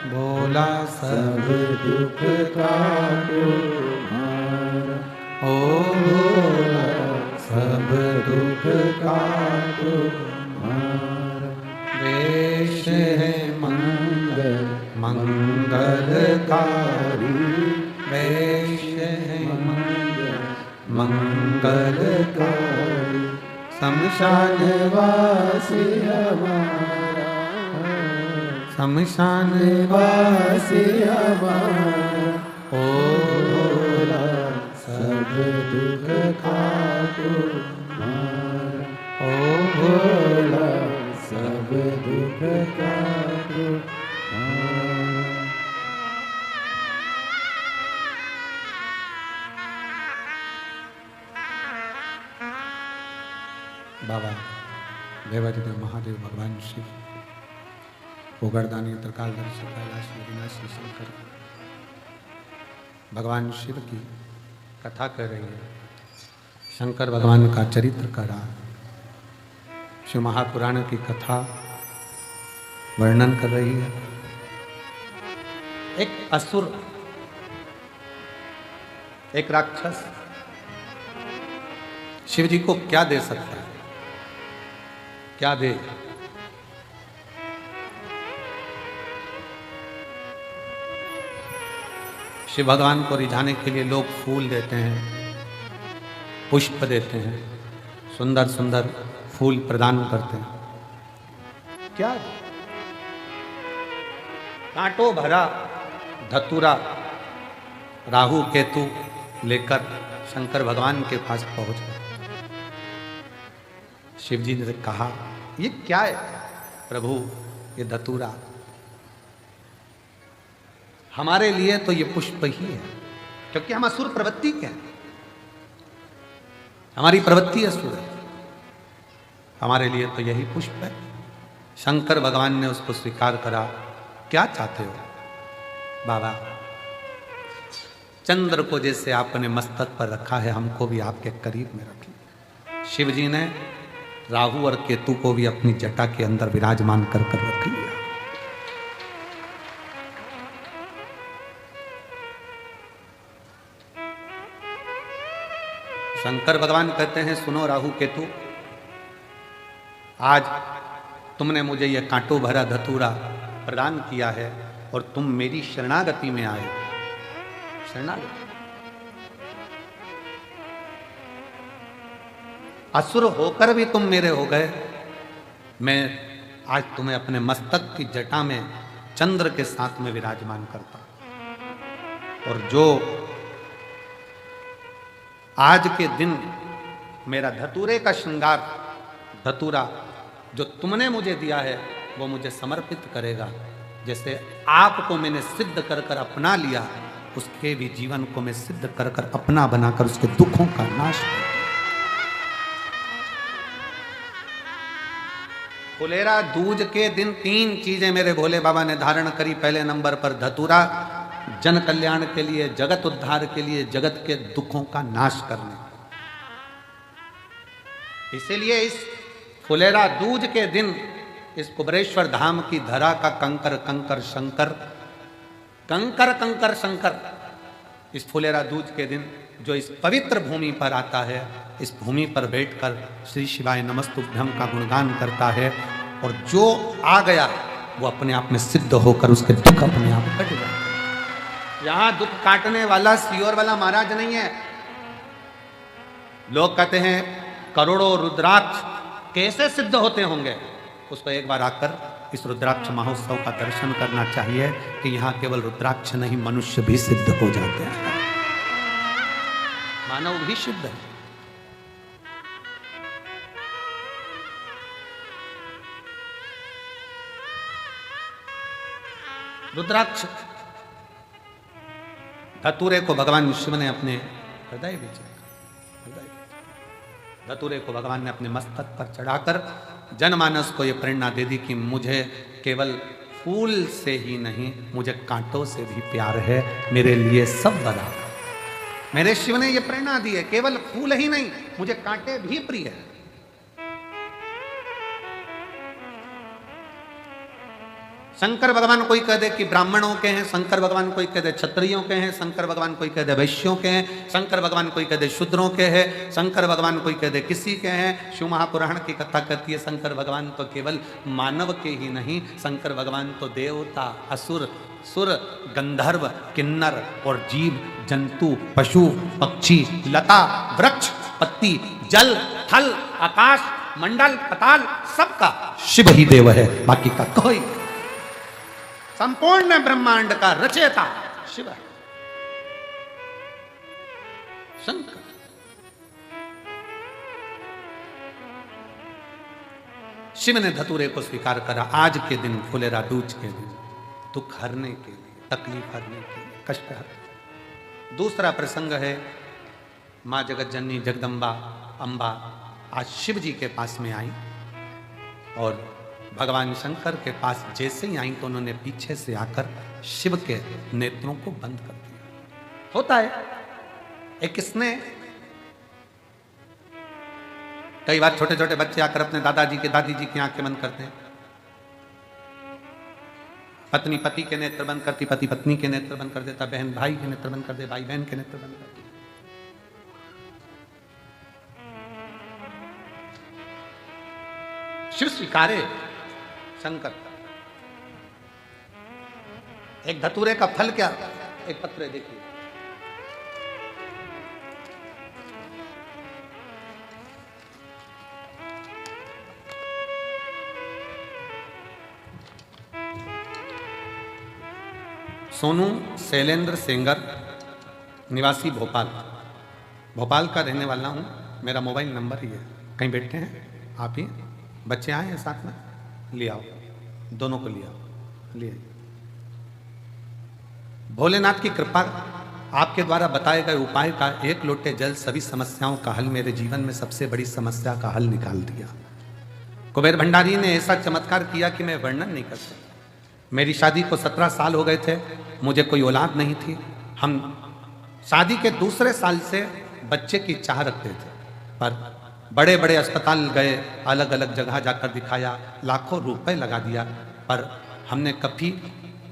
भोला सब दुख का तुम्हारा, ओ भोला सब दुख का तुम्हारा। वेश है मंगल मंगलकारी, वेश है मंगलकारी। शमशान वासी हमारा, शमशान वासी हमारा। ओ भोला सब दुख का तुम्हारा, ओ भोला सब दुख का तुम्हारा। बाबा देवादिदेव महादेव भगवान शिव, उगरदानी त्रिकालदर्शी कैलाशी विनाशी शंकर भगवान शिव की कथा कर रही है। शंकर भगवान का चरित्र कर रहा है। शिव महापुराण की कथा वर्णन कर रही है। एक असुर, एक राक्षस शिव जी को क्या दे सकता है? क्या दे? शिव भगवान को रिझाने के लिए लोग फूल देते हैं, पुष्प देते हैं, सुंदर सुंदर फूल प्रदान करते हैं। क्या कांटों भरा धतूरा राहु केतु लेकर शंकर भगवान के पास पहुंच गए। शिव जी ने कहा, ये क्या है प्रभु? ये धतूरा हमारे लिए तो ये पुष्प ही है, क्योंकि हम असुर प्रवृत्ति के हैं, हमारी प्रवृत्ति असुर है, हमारे लिए तो यही पुष्प है। शंकर भगवान ने उसको स्वीकार करा। क्या चाहते हो बाबा? चंद्र को जैसे आपने मस्तक पर रखा है, हमको भी आपके करीब में रख लिया। शिव जी ने राहु और केतु को भी अपनी जटा के अंदर विराजमान कर रख लिया। शंकर भगवान कहते हैं, सुनो राहु केतु, आज तुमने मुझे यह कांटों भरा धतूरा प्रदान किया है और तुम मेरी शरणागति में आए। शरणागति, असुर होकर भी तुम मेरे हो गए। मैं आज तुम्हें अपने मस्तक की जटा में चंद्र के साथ में विराजमान करता हूं, और जो आज के दिन मेरा धतूरे का श्रृंगार, धतूरा जो तुमने मुझे दिया है, वो मुझे समर्पित करेगा। जैसे आपको मैंने सिद्ध कर कर अपना लिया, उसके भी जीवन को मैं सिद्ध कर कर अपना बनाकर उसके दुखों का नाश करूं। फुलेरा दूज के दिन 3 चीजें मेरे भोले बाबा ने धारण करी। पहले नंबर पर धतूरा, जन कल्याण के लिए, जगत उद्धार के लिए, जगत के दुखों का नाश करने। इसीलिए इस फुलेरा दूज के दिन इस कुबरेश्वर धाम की धरा का कंकर कंकर शंकर, कंकर कंकर शंकर, इस फुलेरा दूज के दिन जो इस पवित्र भूमि पर आता है, इस भूमि पर बैठकर श्री शिवाय नमस्तुभ्यम का गुणगान करता है, और जो आ गया वो अपने आप में सिद्ध होकर उसके दुख अपने आप कट जाए। यहां दुख काटने वाला सियोर वाला महाराज नहीं है। लोग कहते हैं करोड़ों रुद्राक्ष कैसे सिद्ध होते होंगे? उसको एक बार आकर इस रुद्राक्ष महोत्सव का दर्शन करना चाहिए कि यहाँ केवल रुद्राक्ष नहीं, मनुष्य भी सिद्ध हो जाते हैं, मानव भी सिद्ध है। रुद्राक्ष धतूरे को भगवान शिव ने अपने हृदय में चढ़ा, धतूरे को भगवान ने अपने मस्तक पर चढ़ाकर जनमानस को यह प्रेरणा दे दी कि मुझे केवल फूल से ही नहीं, मुझे कांटों से भी प्यार है, मेरे लिए सब बराबर। मेरे शिव ने यह प्रेरणा दी है, केवल फूल ही नहीं, मुझे कांटे भी प्रिय है। शंकर भगवान कोई कह दे कि ब्राह्मणों के हैं, शंकर भगवान कोई कह दे क्षत्रियों के हैं, शंकर भगवान कोई कह दे वैश्यों के हैं, शंकर भगवान कोई कह दे शूद्रों के हैं, शंकर भगवान कोई कह दे किसी के हैं। शिव महापुराण की कथा कहती है शंकर भगवान तो केवल मानव के ही नहीं, शंकर भगवान तो देवता, असुर, सुर, गंधर्व, किन्नर और जीव जंतु, पशु, पक्षी, लता, वृक्ष, पत्ती, जल, थल, आकाश, मंडल, पताल, सबका शिव ही देव है, बाकी का कोई। संपूर्ण ब्रह्मांड का रचयिता शिव है, शंकर। शिव ने धतूरे को स्वीकार करा आज के दिन, फुलेरा दूज के दिन, दुख हरने के लिए, तकलीफ हरने के लिए, कष्ट हरने। दूसरा प्रसंग है माँ जगत जननी जगदम्बा अम्बा आज शिव जी के पास में आई, और भगवान शंकर के पास जैसे ही आई तो उन्होंने पीछे से आकर शिव के नेत्रों को बंद कर दिया। होता है एक स्नेह। कई बार छोटे छोटे बच्चे आकर अपने दादाजी के दादी जी की आंखें बंद करते हैं, पत्नी पति के नेत्र बंद करती, पति पत्नी के नेत्र बंद कर देता, बहन भाई के नेत्र बंद कर दे, भाई बहन के नेत्र बंद कर दे। शिव स्वीकारे शंकर। एक धतूरे का फल क्या? एक पत्र है, देखिए। सोनू शैलेंद्र सेंगर, निवासी भोपाल, भोपाल का रहने वाला हूँ। मेरा मोबाइल नंबर ही है। कहीं बैठे हैं आप ही, बच्चे आए हैं साथ में, ले आओ, दोनों को ले आओ, ले आइए। भोलेनाथ की कृपा, आपके द्वारा बताए गए उपाय का एक लोटे जल सभी समस्याओं का हल, मेरे जीवन में सबसे बड़ी समस्या का हल निकाल दिया। कुबेर भंडारी ने ऐसा चमत्कार किया कि मैं वर्णन नहीं कर सकता। मेरी शादी को 17 साल हो गए थे, मुझे कोई औलाद नहीं थी। हम शादी के दूसरे साल से बच्चे की चाह रखते थे, पर बड़े बड़े अस्पताल गए, अलग अलग जगह जाकर दिखाया, लाखों रुपए लगा दिया, पर हमने कभी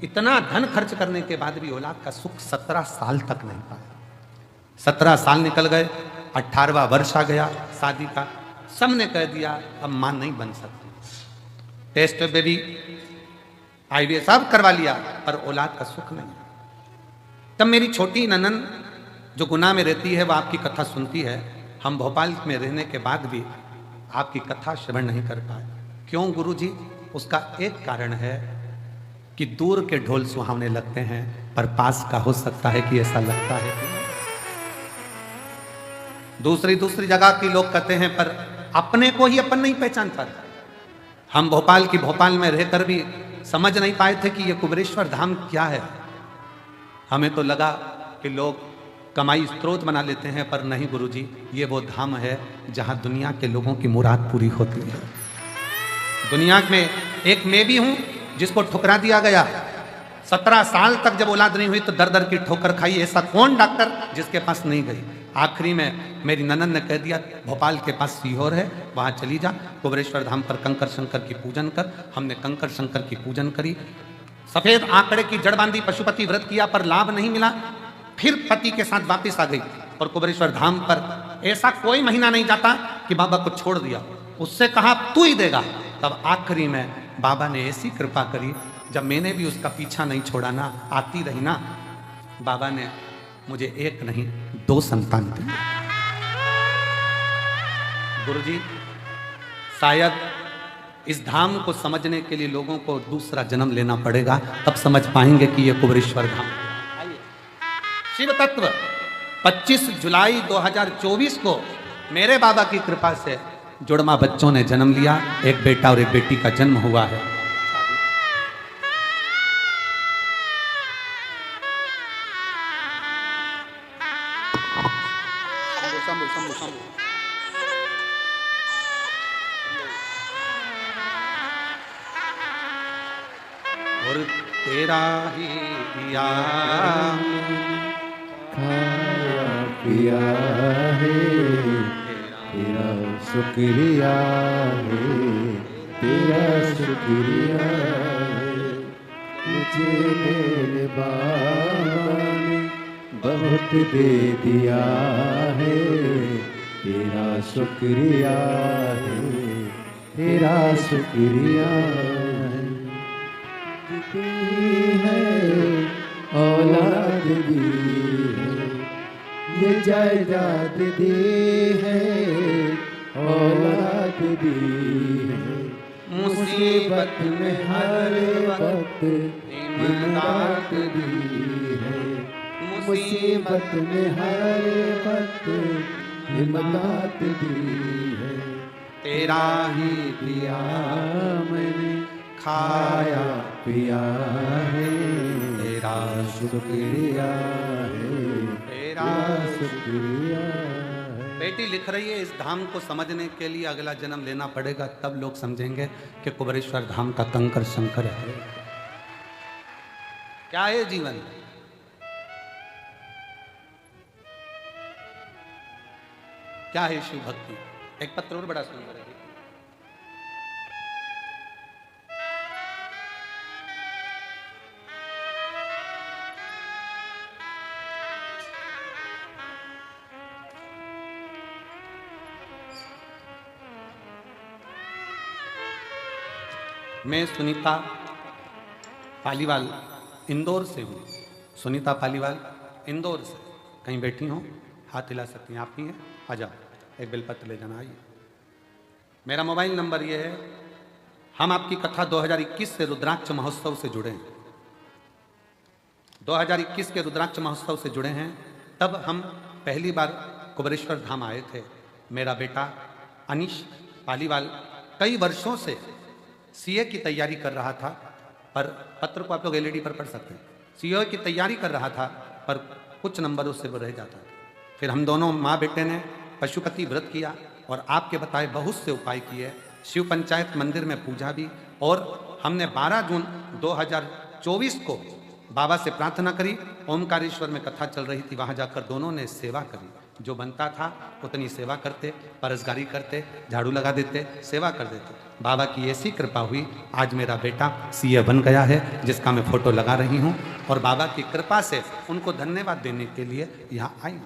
इतना धन खर्च करने के बाद भी औलाद का सुख 17 साल तक नहीं पाया। 17 साल निकल गए, 18वां वर्ष आ गया शादी का। सबने कह दिया अब मां नहीं बन सकती। टेस्ट बेबी IVF सब करवा लिया, पर औलाद का सुख नहीं। तब मेरी छोटी ननन जो गुना में रहती है, वह आपकी कथा सुनती है। हम भोपाल में रहने के बाद भी आपकी कथा श्रवण नहीं कर पाए। क्यों गुरुजी? उसका एक कारण है कि दूर के ढोल सुहावने लगते हैं, पर पास का हो सकता है कि ऐसा लगता है कि दूसरी जगह के लोग कहते हैं, पर अपने को ही अपन नहीं पहचान पाते। हम भोपाल में रहकर भी समझ नहीं पाए थे कि ये कुबेरेश्वर धाम क्या है। हमें तो लगा कि लोग कमाई स्रोत बना लेते हैं, पर नहीं गुरुजी, ये वो धाम है जहां दुनिया के लोगों की मुराद पूरी होती है। दुनिया में एक मैं भी हूं जिसको ठुकरा दिया गया। 17 साल तक जब औलाद नहीं हुई तो दर दर की ठोकर खाई। ऐसा कौन डॉक्टर जिसके पास नहीं गई? आखिरी में मेरी ननन ने कह दिया, भोपाल के पास सीहोर है, वहां चली जा, कुबेरेश्वर धाम पर कंकर शंकर की पूजन कर। हमने कंकर शंकर की पूजन करी, सफेद आंकड़े की जड़ बांधी, पशुपति व्रत किया, पर लाभ नहीं मिला। फिर पति के साथ वापिस आ गई और कुबेरेश्वर धाम पर ऐसा कोई महीना नहीं जाता कि बाबा को छोड़ दिया। उससे कहा तू ही देगा। तब आखिरी में बाबा ने ऐसी कृपा करी, जब मैंने भी उसका पीछा नहीं छोड़ा ना, आती रही ना, बाबा ने मुझे एक नहीं 2 संतान दिए। गुरुजी, शायद इस धाम को समझने के लिए लोगों को दूसरा जन्म लेना पड़ेगा, तब समझ पाएंगे कि यह कुबेरेश्वर धाम। आइए, शिव तत्व 25 जुलाई 2024 को मेरे बाबा की कृपा से जुड़वा बच्चों ने जन्म लिया। एक बेटा और एक बेटी का जन्म हुआ है। और तेरा ही पिया खाया पिया है, तेरा शुक्रिया है, तेरा शुक्रिया है। मुझे मेरे बाबा ने बहुत दे दिया है, तेरा शुक्रिया है, तेरा शुक्रिया है। दी है औलाद दी है, ये जायदाद दी है, औलाद दी है। मुसीबत में हर वक्त इमदाद दी है, मुसीबत में हर वक्त इमदाद दी है। तेरा ही पिया मैंने खाया पिया है, तेरा शुक्रिया है, तेरा शुक्रिया है। बेटी लिख रही है, इस धाम को समझने के लिए अगला जन्म लेना पड़ेगा, तब लोग समझेंगे कि कुबेरेश्वर धाम का कंकर शंकर है। क्या है जीवन? क्या है शिव भक्ति? एक पत्र और बड़ा सुंदर है। मैं सुनीता पालीवाल इंदौर से हूँ। सुनीता पालीवाल इंदौर से कहीं बैठी हो, हाथ हिला सकती हैं, आप ही हैं, आ जाओ, एक बेलपत्र ले जाना। आइए, मेरा मोबाइल नंबर ये है। हम आपकी कथा 2021 से रुद्राक्ष महोत्सव से जुड़े हैं। 2021 के रुद्राक्ष महोत्सव से जुड़े हैं। तब हम पहली बार कुबेरेश्वर धाम आए थे। मेरा बेटा अनीश पालीवाल कई वर्षों से सीए की तैयारी कर रहा था, पर पत्र को आप लोग एलईडी पर पढ़ सकते हैं। सीए की तैयारी कर रहा था, पर कुछ नंबरों से वो रह जाता था। फिर हम दोनों माँ बेटे ने पशुपति व्रत किया और आपके बताए बहुत से उपाय किए। शिव पंचायत मंदिर में पूजा भी, और हमने 12 जून 2024 को बाबा से प्रार्थना करी। ओमकारेश्वर में कथा चल रही थी, वहाँ जाकर दोनों ने सेवा करी। जो बनता था उतनी सेवा करते, परसगारी करते, झाड़ू लगा देते, सेवा कर देते। बाबा की ऐसी कृपा हुई, आज मेरा बेटा सीए बन गया है, जिसका मैं फोटो लगा रही हूँ। और बाबा की कृपा से उनको धन्यवाद देने के लिए यहाँ आई।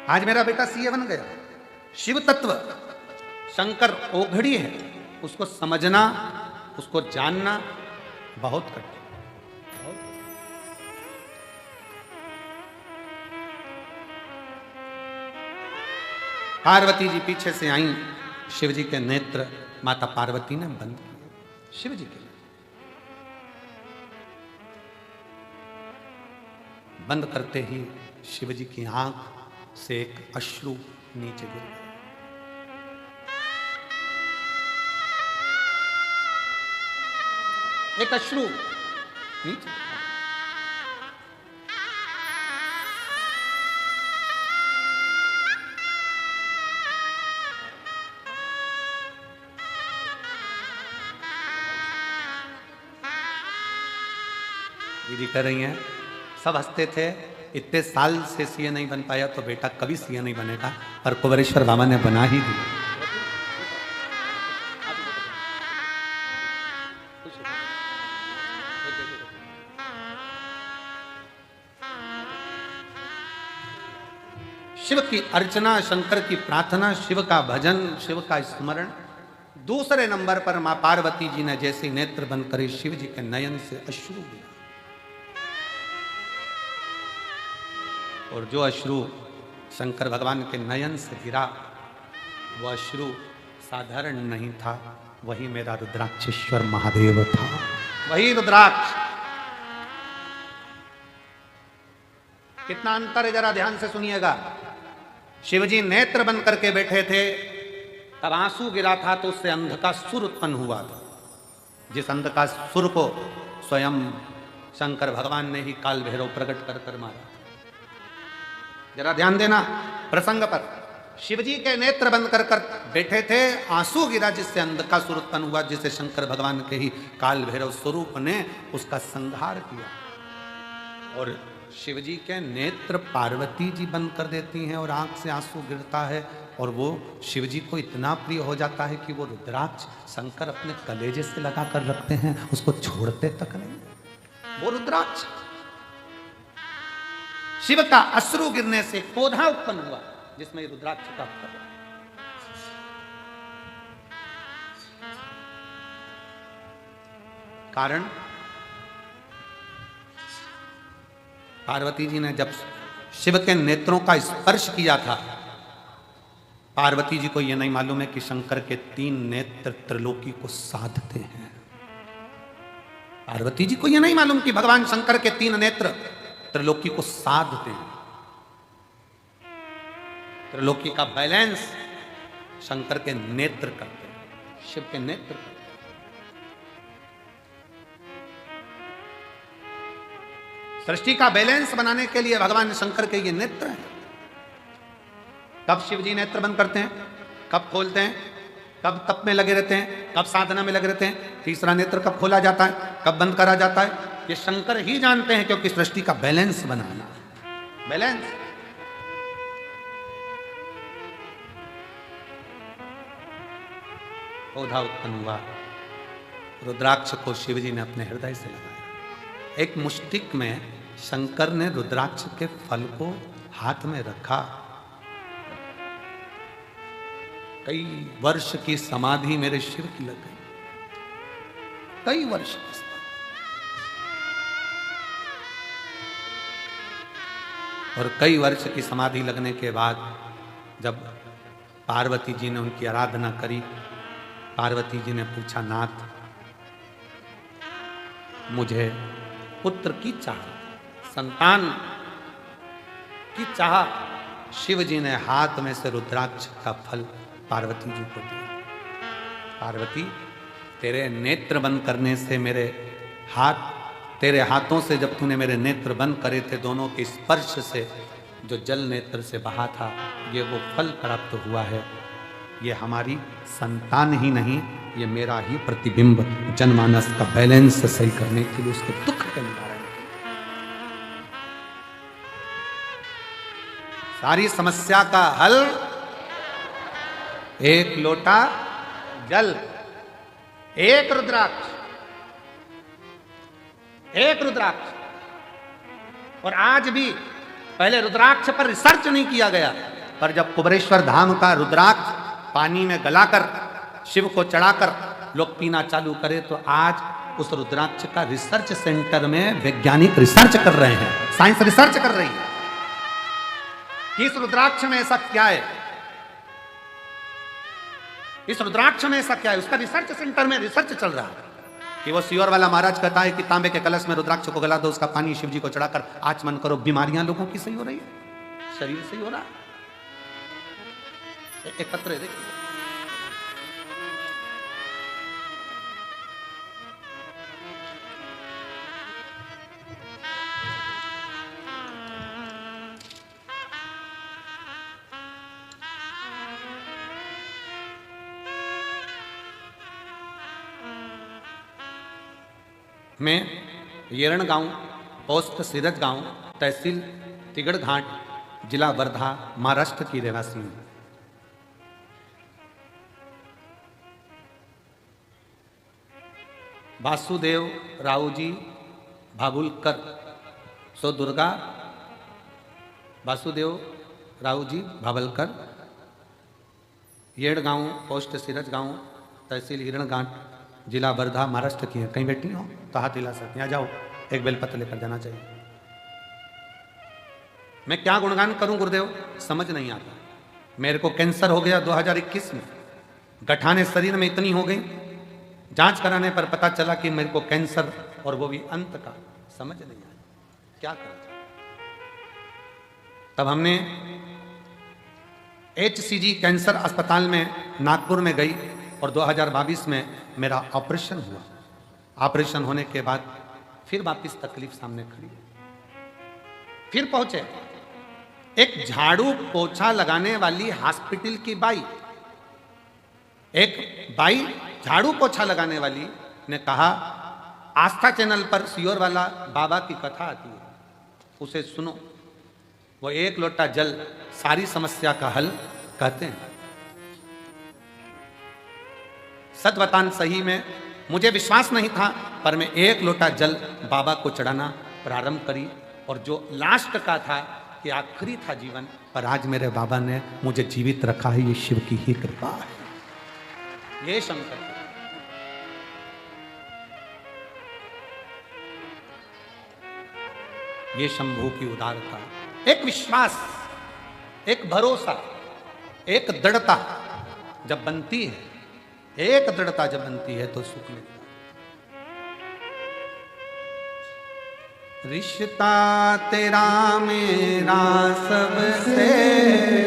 आज मेरा बेटा सीए बन गया। शिव तत्व शंकर ओघड़ी है, उसको समझना, उसको जानना बहुत कठिन। पार्वती जी पीछे से आई, शिव जी के नेत्र माता पार्वती ने बंद किए। शिव जी के बंद करते ही शिव जी की आंख से एक अश्रु नीचे गिर गया। एक अश्रु नीचे। दीदी कह रही हैं, सब हंसते थे, इतने साल से सीए नहीं बन पाया तो बेटा कभी सीए नहीं बनेगा, पर कुबेरेश्वर बाबा ने बना ही दिया। शिव की अर्चना, शंकर की प्रार्थना, शिव का भजन, शिव का स्मरण। दूसरे नंबर पर मां पार्वती जी ने जैसे नेत्र बंद करे, शिव जी के नयन से अश्रु गिरा। और जो अश्रु शंकर भगवान के नयन से गिरा, वो अश्रु साधारण नहीं था, वही मेरा रुद्राक्षेश्वर महादेव था, वही रुद्राक्ष। कितना अंतर है, जरा ध्यान से सुनिएगा। शिवजी नेत्र बंद करके बैठे थे, तब आंसू गिरा था, तो उससे अंध का सुर उत्पन्न हुआ था। जिस अंध का सुर को स्वयं शंकर भगवान ने ही काल भैरव प्रकट कर कर मारा। जरा ध्यान देना प्रसंग पर। शिवजी के नेत्र बंद कर कर बैठे थे, आंसू गिरा, जिससे अंध का सुर उत्पन्न हुआ, जिसे शंकर भगवान के ही काल भैरव स्वरूप ने उसका संहार किया। और शिवजी के नेत्र पार्वती जी बंद कर देती हैं और आंख से आंसू गिरता है, और वो शिवजी को इतना प्रिय हो जाता है कि वो रुद्राक्ष शंकर अपने कलेजे से लगा कर रखते हैं, उसको छोड़ते तक नहीं। वो रुद्राक्ष, शिव का अश्रु गिरने से पौधा उत्पन्न हुआ, जिसमें रुद्राक्ष का उत्पन्न। कारण, पार्वती जी ने जब शिव के नेत्रों का स्पर्श किया था, पार्वती जी को यह नहीं मालूम है कि शंकर के 3 नेत्र त्रिलोकी को साधते हैं। पार्वती जी को यह नहीं मालूम कि भगवान शंकर के 3 नेत्र त्रिलोकी को साधते हैं। त्रिलोकी का बैलेंस शंकर के नेत्र करते हैं, शिव के नेत्र करते हैं। सृष्टि का बैलेंस बनाने के लिए भगवान शंकर के ये नेत्र हैं। कब शिव जी नेत्र बंद करते हैं, कब खोलते हैं, कब तप में लगे रहते हैं, कब साधना में लगे रहते हैं, तीसरा नेत्र कब खोला जाता है, कब बंद करा जाता है, ये शंकर ही जानते हैं, क्योंकि सृष्टि का बैलेंस बनाना। बैलेंस, पौधा उत्पन्न हुआ, रुद्राक्ष को शिवजी ने अपने हृदय से लगाया। एक मुष्टिक में शंकर ने रुद्राक्ष के फल को हाथ में रखा। कई वर्ष की समाधि मेरे शिव की लग गई, कई वर्ष की समाधि। और कई वर्ष की समाधि लगने के बाद जब पार्वती जी ने उनकी आराधना करी, पार्वती जी ने पूछा, नाथ मुझे पुत्र की चाह, संतान की चाह। शिव जी ने हाथ में से रुद्राक्ष का फल पार्वती जी को दिया। पार्वती, तेरे नेत्र बंद करने से मेरे हाथ, तेरे हाथों से जब तूने मेरे नेत्र बंद करे थे, दोनों के स्पर्श से जो जल नेत्र से बहा था, ये वो फल प्राप्त हुआ है। ये हमारी संतान ही नहीं, ये मेरा ही प्रतिबिंब जनमानस का बैलेंस सही करने के लिए, उसके दुख के निवारण के लिए। सारी समस्या का हल एक लोटा जल, एक रुद्राक्ष, एक रुद्राक्ष। और आज भी पहले रुद्राक्ष पर रिसर्च नहीं किया गया, पर जब कुबरेश्वर धाम का रुद्राक्ष पानी में गलाकर शिव को चढ़ाकर लोग पीना चालू करे, तो आज उस रुद्राक्ष का रिसर्च सेंटर में वैज्ञानिक रिसर्च कर रहे हैं, साइंस रिसर्च कर रही है कि इस रुद्राक्ष में ऐसा क्या है, इस रुद्राक्ष में ऐसा क्या है। उसका रिसर्च सेंटर में रिसर्च चल रहा है कि वो सियोर वाला महाराज कहता है कि तांबे के कलश में रुद्राक्ष को गला दो, उसका पानी शिव जी को चढ़ाकर आचमन करो, बीमारियां लोगों की सही हो रही है, शरीर सही हो रहा है। एकत्र देखिए, मैं येरण गांव, पोस्ट सीरज गांव, तहसील तिगड़ घाट, जिला वर्धा, महाराष्ट्र की रहवासी हूं। वासुदेव रावजी भाबुलकर, सो दुर्गा वासुदेव रावजी भाबलकर, येड़ गांव, पोस्ट सीरज गांव, तहसील हिरण घाट, जिला वर्धा, महाराष्ट्र की है। कहीं बैठी हो तो हाथ हिला सकते हैं, आ जाओ, एक बेलपत्र लेकर जाना चाहिए। मैं क्या गुणगान करूं गुरुदेव, समझ नहीं आता। मेरे को कैंसर हो गया 2021 में, गठाने शरीर में इतनी हो गई, जांच कराने पर पता चला कि मेरे को कैंसर, और वो भी अंत का, समझ नहीं आया क्या करें। तब हमने HCG कैंसर अस्पताल में नागपुर में गई और 2022 में मेरा ऑपरेशन हुआ। ऑपरेशन होने के बाद फिर वापिस तकलीफ सामने खड़ी, फिर पहुंचे एक झाड़ू पोछा लगाने वाली हॉस्पिटल की बाई, एक बाई झाड़ू पोछा लगाने वाली ने कहा, आस्था चैनल पर सियोर वाला बाबा की कथा आती है, उसे सुनो, वो एक लोटा जल सारी समस्या का हल कहते हैं। सच बतान सही में मुझे विश्वास नहीं था, पर मैं एक लोटा जल बाबा को चढ़ाना प्रारंभ करी, और जो लास्ट का था कि आखिरी था जीवन, पर आज मेरे बाबा ने मुझे जीवित रखा है, ये शिव की ही कृपा है, ये शंकर, ये शंभू की उदारता, एक विश्वास, एक भरोसा, एक दृढ़ता जब बनती है, एक दृढ़ता जब बनती है तो सुख मिलता है। रिश्ता तेरा मेरा सबसे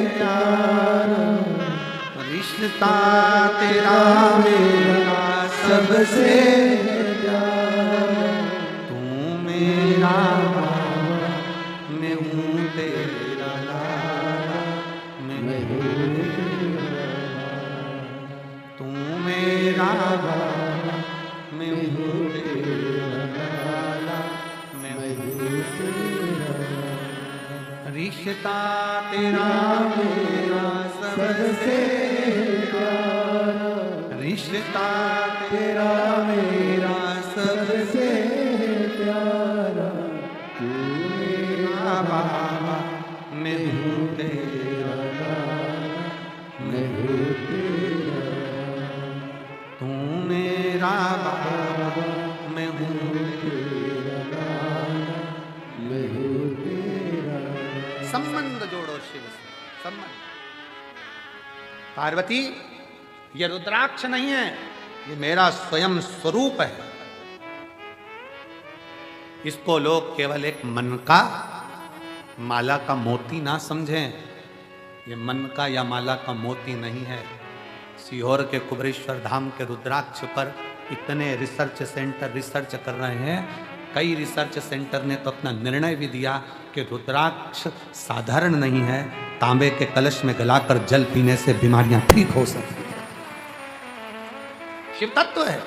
प्यारा, रिश्ता तेरा मेरा सबसे प्यारा, तू मेरा बाबा, मैं हूँ तेरा लाला, मैं हूँ तू मेरा बाबा, मैं हूँ तेरा लाला, मैं हूँ तेरा, रिश्ता तेरा मेरा सबसे प्यारा, रिश्ता तेरा मेरा सबसे प्यारा, तू मेरा बाबा, मैं हूँ तेरा लाला, मैं हूँ तेरा, तू मेरा बाबा, मैं हूँ तेरा लाला, मैं हूँ तेरा। संबंध जोड़ो शिव से, संबंध। पार्वती, ये रुद्राक्ष नहीं है, ये मेरा स्वयं स्वरूप है। इसको लोग केवल एक मन का, माला का मोती ना समझें। ये मन का या माला का मोती नहीं है। सीहोर के कुबेरेश्वर धाम के रुद्राक्ष पर इतने रिसर्च सेंटर रिसर्च कर रहे हैं। कई रिसर्च सेंटर ने तो अपना निर्णय भी दिया कि रुद्राक्ष साधारण नहीं है, तांबे के कलश में गलाकर जल पीने से बीमारियां ठीक हो सकती हैं। शिव तत्व है।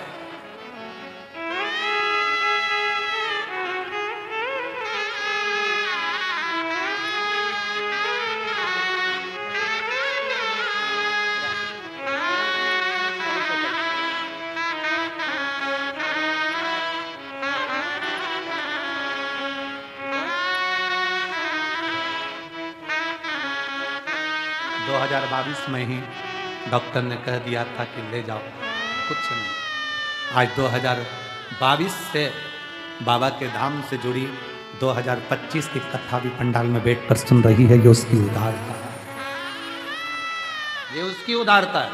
में ही डॉक्टर ने कह दिया था कि ले जाओ, कुछ नहीं। आज 2022 से बाबा के धाम से जुड़ी 2025 की कथा भी पंडाल में बैठकर सुन रही है। ये उसकी उदारता है, ये उसकी उदारता है।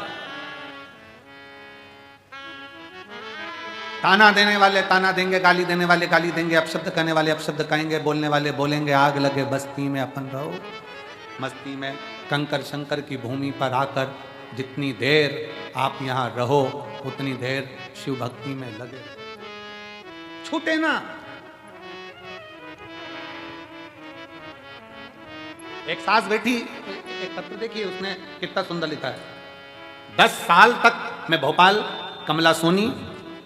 ताना देने वाले ताना देंगे, गाली देने वाले गाली देंगे, अपशब्द कहने वाले अपशब्द कहेंगे, बोलने वाले बोलेंगे। आग लगे बस्ती में अपन रहो मस्ती में। कंकर शंकर की भूमि पर आकर जितनी देर आप यहां रहो उतनी देर शिव भक्ति में लगे, छूटे ना। एक सास बैठी, एक पत्र देखिए उसने कितना सुंदर लिखा है। 10 साल तक मैं भोपाल कमला सोनी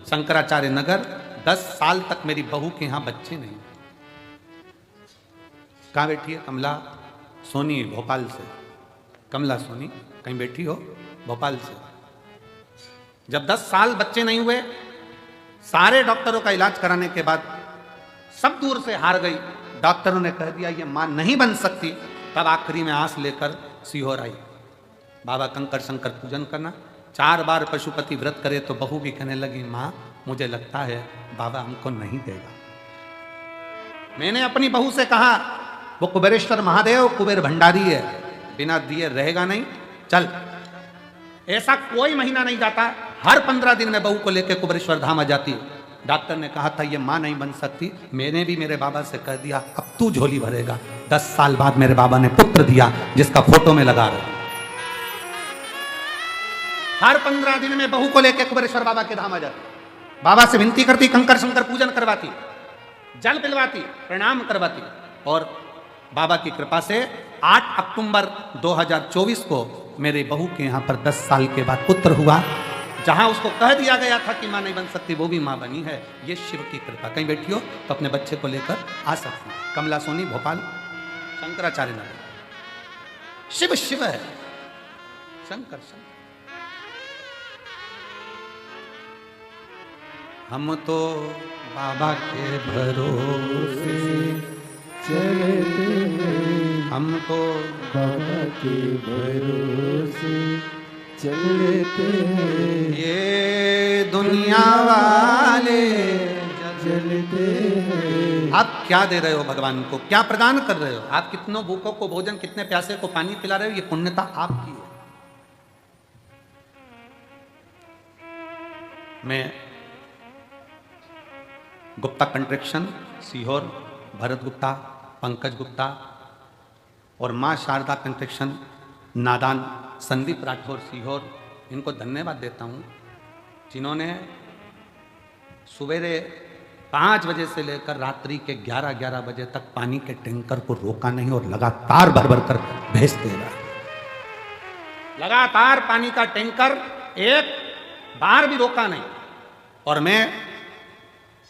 शंकराचार्य नगर, 10 साल तक मेरी बहू के यहां बच्चे नहीं। कहां बैठी है? कमला सोनी भोपाल से। कमला सोनी कहीं बैठी हो भोपाल से। जब 10 साल बच्चे नहीं हुए, सारे डॉक्टरों का इलाज कराने के बाद सब दूर से हार गई। डॉक्टरों ने कह दिया ये मां नहीं बन सकती। तब आखिरी में आंस लेकर सीहोर आई। बाबा कंकर शंकर पूजन करना। 4 बार पशुपति व्रत करे तो बहू भी कहने लगी मां मुझे लगता है बाबा हमको नहीं देगा। मैंने अपनी बहू से कहा वो कुबेरेश्वर महादेव कुबेर भंडारी है, बिना दिए रहेगा नहीं, चल। ऐसा कोई महीना नहीं जाता, हर 15 दिन में बहू को लेकर कुबेरेश्वर धाम आ जाती। डॉक्टर ने कहा था ये मां नहीं बन सकती। मैंने भी मेरे बाबा से कह दिया अब तू झोली भरेगा। 10 साल बाद मेरे बाबा ने पुत्र दिया जिसका फोटो में लगा रहा। हर 15 दिन में बहू को लेकर कुबेरेश्वर बाबा के धाम आ जाती। बाबा से विनती करती, कंकर शंकर पूजन करवाती, जल पिलवाती, प्रणाम करवाती। और बाबा की कृपा से 8 अक्टूबर 2024 को मेरे बहू के यहाँ पर 10 साल के बाद पुत्र हुआ। जहां उसको कह दिया गया था कि मां नहीं बन सकती, वो भी मां बनी है। ये शिव की कृपा। कहीं बैठी हो तो अपने बच्चे को लेकर आ सकती। कमला सोनी भोपाल शंकराचार्य नगर। शिव शिव है, शंकर शंकर। हम तो बाबा के भरोसे चलते हैं, हम तो बाबा के भरोसे चलते हैं। ये दुनिया वाले चलते हैं। आप क्या दे रहे हो भगवान को? क्या प्रदान कर रहे हो? आप कितनों भूखों को भोजन, कितने प्यासे को पानी पिला रहे हो? ये पुण्यता आपकी है। मैं गुप्ता कंस्ट्रक्शन सीहोर, भरत गुप्ता, पंकज गुप्ता और मां शारदा कंस्ट्रक्शन नादान, संदीप राठौर सीहोर, इनको धन्यवाद देता हूं जिन्होंने सवेरे 5 बजे से लेकर रात्रि के 11-11 बजे तक पानी के टैंकर को रोका नहीं और लगातार भर भर कर भेजते रहे। लगातार पानी का टैंकर एक बार भी रोका नहीं। और मैं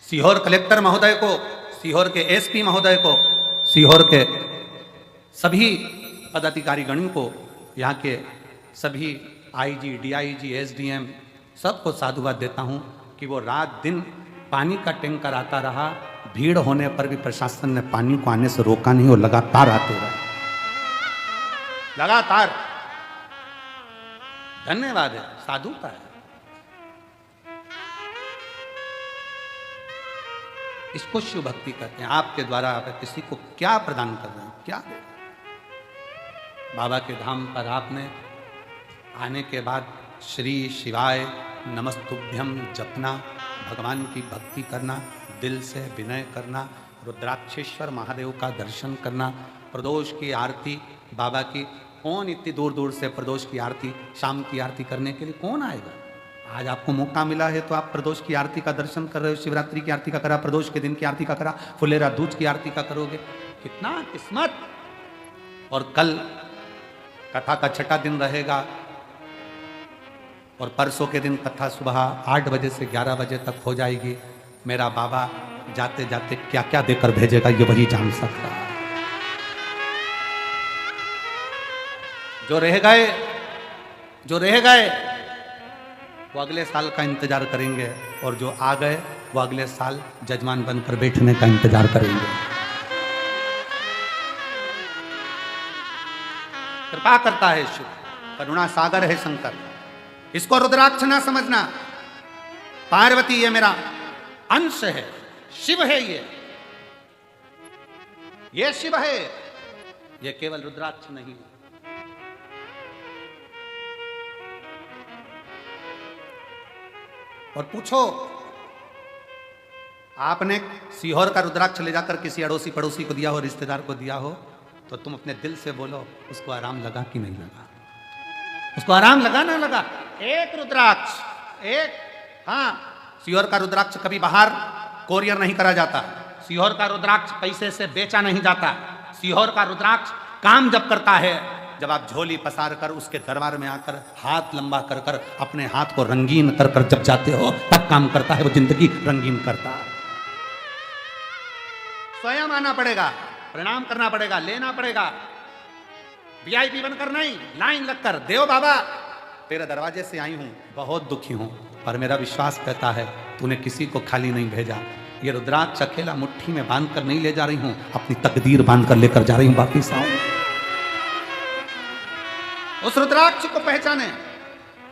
सीहोर कलेक्टर महोदय को, सीहोर के एसपी महोदय को, सीहोर के सभी पदाधिकारी गणों को, यहाँ के सभी आईजी, डीआईजी, एसडीएम सबको साधुवाद देता हूँ कि वो रात दिन पानी का टैंकर आता रहा। भीड़ होने पर भी प्रशासन ने पानी को आने से रोका नहीं और लगातार आते रहे, लगातार। धन्यवाद है, साधुता है। इसको शिव भक्ति कहते हैं। आपके द्वारा आप किसी को क्या प्रदान कर रहे हैं, क्या दे रहे हैं? बाबा के धाम पर आपने आने के बाद श्री शिवाय नमस्तुभ्यम जपना, भगवान की भक्ति करना, दिल से विनय करना, रुद्राक्षेश्वर महादेव का दर्शन करना, प्रदोष की आरती बाबा की। कौन इतनी दूर दूर से प्रदोष की आरती, शाम की आरती करने के लिए कौन आएगा? आज आपको मौका मिला है तो आप प्रदोष की आरती का दर्शन कर रहे हो। शिवरात्रि की आरती का करा, प्रदोष के दिन की आरती का करा, फुलेरा दूज की आरती का करोगे, कितना किस्मत। और कल कथा का छठा दिन रहेगा और परसों के दिन कथा सुबह 8 बजे से 11 बजे तक हो जाएगी। मेरा बाबा जाते जाते क्या क्या देकर भेजेगा ये वही जान सकता है। जो रह गए वो अगले साल का इंतजार करेंगे, और जो आ गए वो अगले साल जजमान बनकर बैठने का इंतजार करेंगे। कृपा करता है शिव, करुणा सागर है शंकर। इसको रुद्राक्ष ना समझना। पार्वती ये मेरा अंश है, शिव है ये शिव है, ये केवल रुद्राक्ष नहीं। और पूछो, आपने सीहोर का रुद्राक्ष ले जाकर किसी अड़ोसी पड़ोसी को दिया हो, रिश्तेदार को दिया हो, तो तुम अपने दिल से बोलो उसको आराम लगा कि नहीं लगा, उसको आराम लगा ना लगा। एक रुद्राक्ष, एक, हाँ, सीहोर का रुद्राक्ष कभी बाहर कोरियर नहीं करा जाता। सीहोर का रुद्राक्ष पैसे से बेचा नहीं जाता। सीहोर का रुद्राक्ष काम जब करता है, जब आप झोली पसार कर उसके दरबार में आकर हाथ लंबा कर कर अपने हाथ को रंगीन कर कर जब जाते हो, तब काम करता है, वो जिंदगी रंगीन करता है। स्वयं आना पड़ेगा, प्रणाम करना पड़ेगा, लेना पड़ेगा, वीआईपी बनकर नहीं, लाइन लगकर। देव बाबा तेरे दरवाजे से आई हूं, बहुत दुखी हूं, पर मेरा विश्वास कहता है तूने किसी को खाली नहीं भेजा। ये रुद्राक्ष अकेला मुट्ठी में बांध कर नहीं ले जा रही हूं, अपनी तकदीर बांध कर लेकर जा रही हूं वापिस आऊं। उस रुद्राक्ष को पहचाने।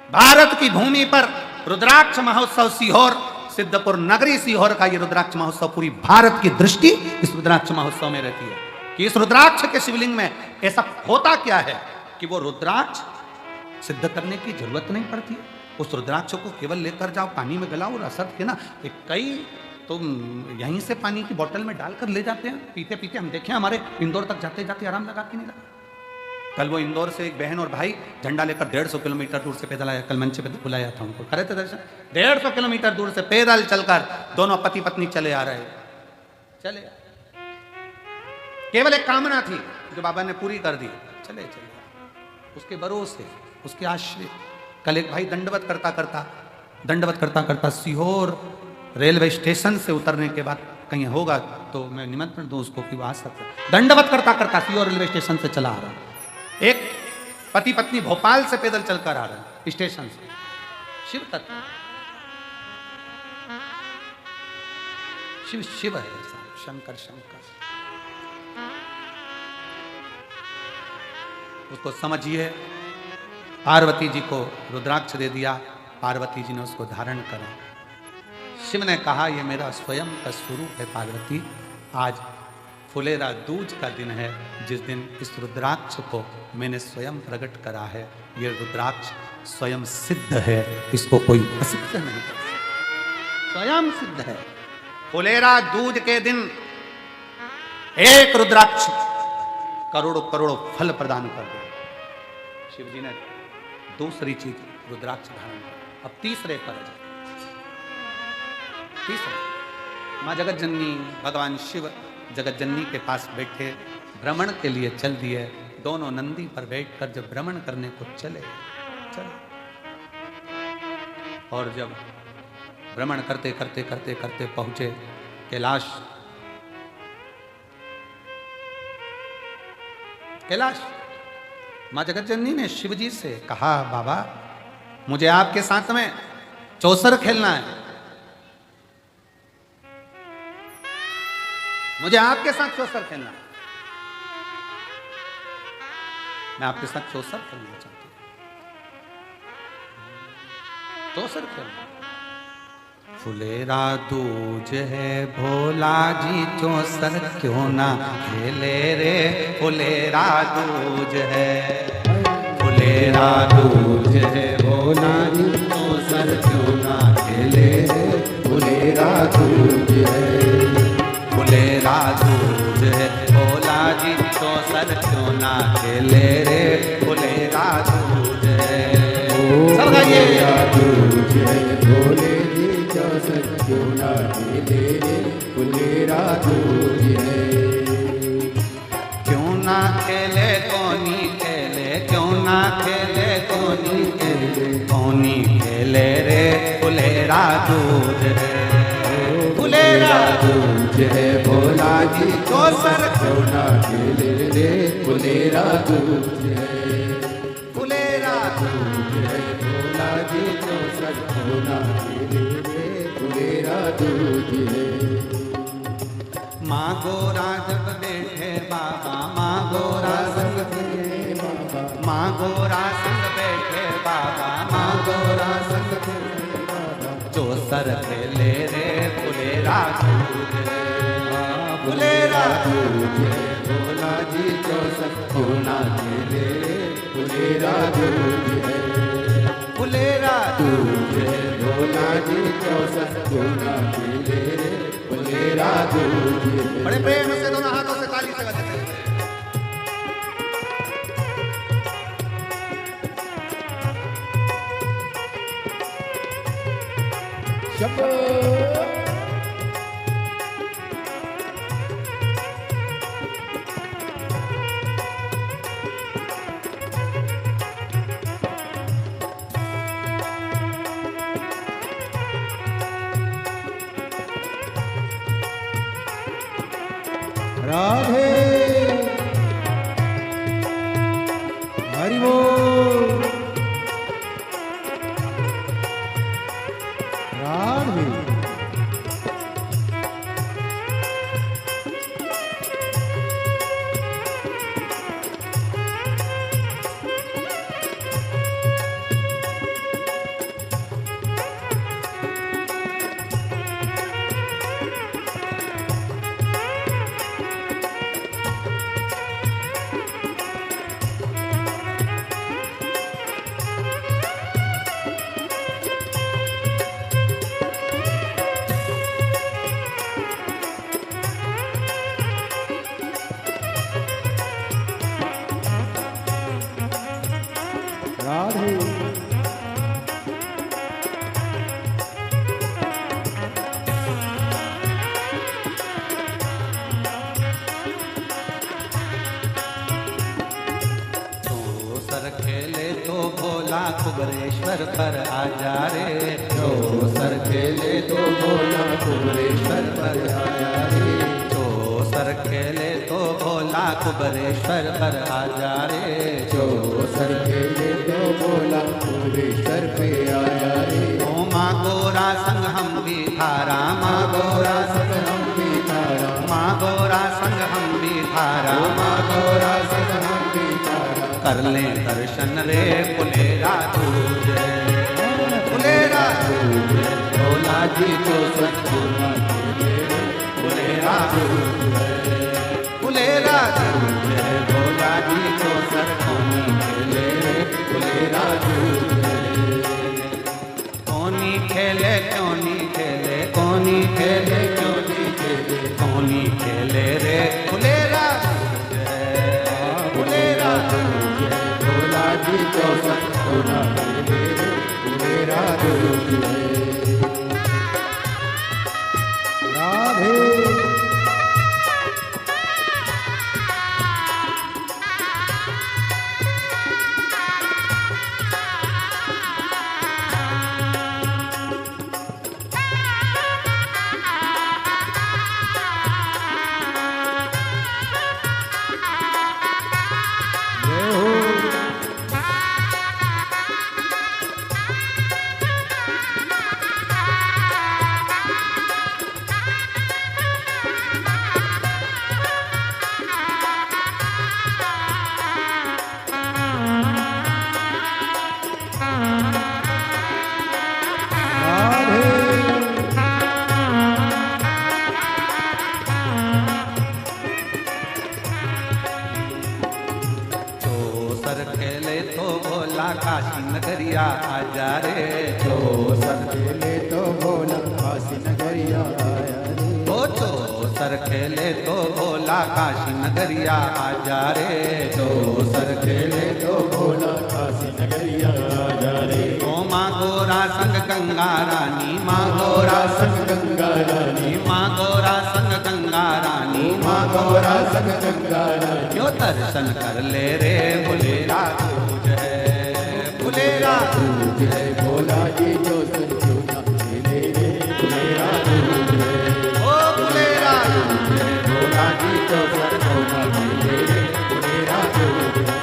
भारत की भूमि पर रुद्राक्ष महोत्सव सीहोर, सिद्धपुर नगरी सीहोर का ये रुद्राक्ष महोत्सव, पूरी भारत की दृष्टि इस रुद्राक्ष महोत्सव में रहती है कि इस रुद्राक्ष के शिवलिंग में ऐसा होता क्या है कि वो रुद्राक्ष सिद्ध करने की जरूरत नहीं पड़ती। उस रुद्राक्ष को केवल लेकर जाओ, पानी में गलाओ और असर के ना, कई तो यहीं से पानी की बोतल में डालकर ले जाते हैं, पीते पीते। हम देखें हमारे इंदौर तक जाते जाते आराम लगा कि नहीं लगा। कल वो इंदौर से एक बहन और भाई झंडा लेकर 150 किलोमीटर दूर से पैदल आया। कल मंच पे बुलाया था उनको, करे थे दर्शन। 150 किलोमीटर दूर से पैदल चलकर दोनों पति पत्नी चले आ रहे, चले। केवल एक कामना थी जो बाबा ने पूरी कर दी, चले चले। उसके भरोसे, उसके आश्रय। कल एक भाई दंडवत करता करता सीहोर रेलवे स्टेशन से उतरने के बाद, कहीं होगा तो मैं निमंत्रण दूं उसको कि वो आ सकता। दंडवत करता करता सीहोर रेलवे स्टेशन से चला आ रहा। एक पति पत्नी भोपाल से पैदल चलकर आ रहे हैं स्टेशन से। शिव तत्व, शिव शिव है, शंकर शंकर। उसको समझिए। पार्वती जी को रुद्राक्ष दे दिया, पार्वती जी ने उसको धारण करा। शिव ने कहा ये मेरा स्वयं का स्वरूप है पार्वती। आज फुलेरा दूज का दिन है, जिस दिन इस रुद्राक्ष को मैंने स्वयं प्रकट करा है। ये रुद्राक्ष स्वयं सिद्ध है, इसको कोई असिद्ध नहीं कर सकता, स्वयं सिद्ध है। फुलेरा दूज के दिन एक रुद्राक्ष करोड़ों करोड़ों फल प्रदान कर दे। शिव जी ने दूसरी चीज रुद्राक्ष धारण कर। अब तीसरे पर, तीसरे माँ जगत जननी, भगवान शिव जगत जननी के पास बैठे भ्रमण के लिए चल दिए। दोनों नंदी पर बैठकर जब भ्रमण करने को चले, और जब भ्रमण करते करते करते करते पहुंचे कैलाश। माँ जगत जननी ने शिव जी से कहा, बाबा मुझे आपके साथ में चौसर खेलना है, मुझे आपके साथ चौसर खेलना है। मैं आपके साथ चौसर खेलना चाहती हूं, चौसर खेलना। फुलेरा दूज है भोला जी चौसर क्यों ना खेले रे, फुलेरा दूज है। फुलेरा दूज है भोला जी चौसर क्यों ना खेले रे, फुलेरा दूज है। फुलेरा दूज है भोला जी चौसर क्यों ना खेले रे, फुलेरा दूज है। सब गाइए। दूज है भोले जी चौसर क्यों ना खेले रे, फुलेरा दूज है। क्यों ना खेले कोनी खेले, क्यों ना खेले कोनी खेले, कोनी खेले रे, फुलेरा दूज है। फुलेरा दूज है भोला जी चौसर क्यों ना खेले रे, फुलेरा दूज है। फुलेरा दूज है भोला जी चौसर क्यों ना खेले रे, फुलेरा दूज है। माँ गोरा जब बैठे बाबा, माँ गोरा संग हे बाबा, माँ गोरा संग बैठे बाबा, माँ गोरा संग बैठे बाबा, चौसर खेले रे, फुलेरा दूज है। फुलेरा दूज है भोला जी चौसर क्यों ना खेले रे, फुलेरा दूज है। फुलेरा दूज है भोला जी चौसर क्यों ना खेले रे, फुलेरा दूज है। बड़े प्रेम से दोनों हाथों से ताली से बजाते हैं। राधे हरि बोल। राधे राधे चौसर खेले तो भोला कुबरेश्वर पर आ जा रे, चौसर खेले तो भोला कुबरेश्वर पर आ जा रे, चौसर खेले तो भोला कुबरेश्वर पर आ जा रे, चौसर खेले तो भोला कुबरेश्वर पे आया रे। ओ माँ गोरा संग हम भी थारा, माँ गोरा संग हम भी थारा, माँ गोरा संग हम भी थारा, माँ गोरा संग हम भी थारा, कर ले दर्शन रे, फुलेरा दूज है। फुलेरा दूज है भोला जी चौसर क्यों ना खेले रे, फुलेरा दूज है। फुलेरा दूज है भोला जी चौसर क्यों ना खेले रे, फुलेरा दूज है। कोनी खेले क्यों नहीं खेले, कोनी खेले क्यों नहीं खेले, कोनी खेले रे, फुलेरा दूज है। फुलेरा दूज है भोला जी चौसर क्यों ना खेले रे, फुलेरा दूज है। राधे जय हो। सर खेले तो बोला काशी नगरिया आजा रे। तो सर खेले तो बोला काशी नगरिया आया रे। ओ तो सर खेले तो बोला काशी नगरिया आजा रे। तो सर खेले तो बोला काशी नगरिया आजा रे। ओ माँ गोरा संग गंगा रानी, माँ गोरा संग गंगा रानी, माँ गोरा संग गंगा रानी, माँ गौरा संग गंगा रानी। यो दर्शन कर ले रे फुलेरा दूज है, फुलेरा दूज है भोला जी जो सर क्यों ना खेले रे। फुलेरा दूज है, ओ फुलेरा दूज है भोला जी जो सर क्यों ना खेले रे। फुलेरा दूज है,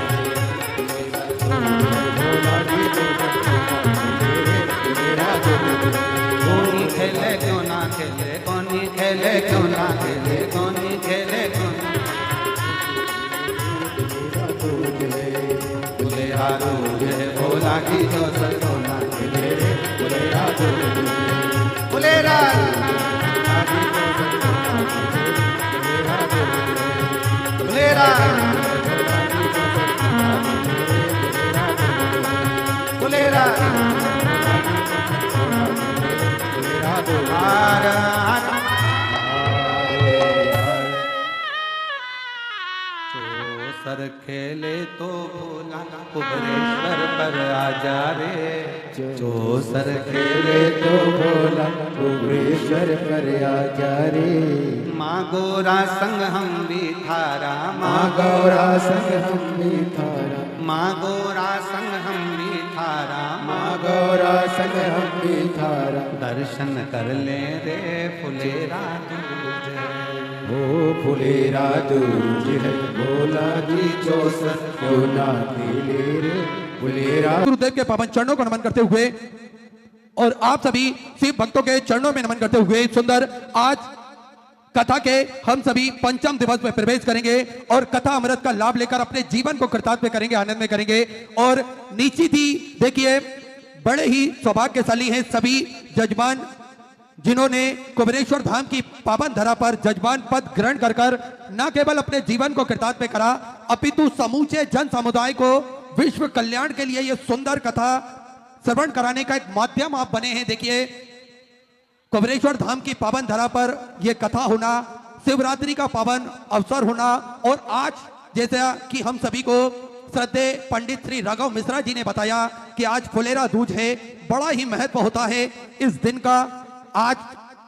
भोला जी जो सर क्यों ना खेले रे। फुलेरा दूज है, कोनी खेले क्यों ना खेले, कोनी खेले क्यों ना खेले, कोनी खेले क्यों ना। फुलेरा दूज है भोला की जो सर क्यों ना खेले रे। फुलेरा दूज है, फुलेरा फुलेरा फुलेरा हार हार। जो सर खेले तो भोला कुबरेश्वर पर आजा रे। जो सर खेले तो बोला कुबरेश्वर पर आजा रे। माँ गोरा संग हम भी थारा, माँ गौरा संग हम भी थारा, माँ गोरा संग हम भी थारा, माँ गौरा संग हम भी थारा। दर्शन कर ले रे फुलेरा दूज है। ओ फुलेरा दूज है भोला जी जो सर क्यों ना खेले रे। फुलेरा गुरुदेव के पावन चरणों को नमन करते हुए और आप सभी शिव भक्तों के चरणों में नमन करते हुए सुंदर आज कथा के हम सभी पंचम दिवस में प्रवेश करेंगे और कथा अमृत का लाभ लेकर अपने जीवन को कृतार्थ करेंगे, आनंद में करेंगे। और नीची थी देखिए बड़े ही सौभाग्यशाली हैं सभी जजमान जिन्होंने कुबेरेश्वर धाम की पावन धरा पर जजमान पद ग्रहण कर कर न केवल अपने जीवन को कृतार्थ में करा अपितु समूचे जन समुदाय को विश्व कल्याण के लिए यह सुंदर कथा श्रवण कराने का एक माध्यम आप बने हैं। देखिए कुबेरेश्वर धाम की पावन धरा पर यह कथा होना, शिवरात्रि का पावन अवसर होना और आज जैसा कि हम सभी को श्रद्धेय पंडित श्री राघव मिश्रा जी ने बताया कि आज फुलेरा दूज है, बड़ा ही महत्व होता है इस दिन का। आज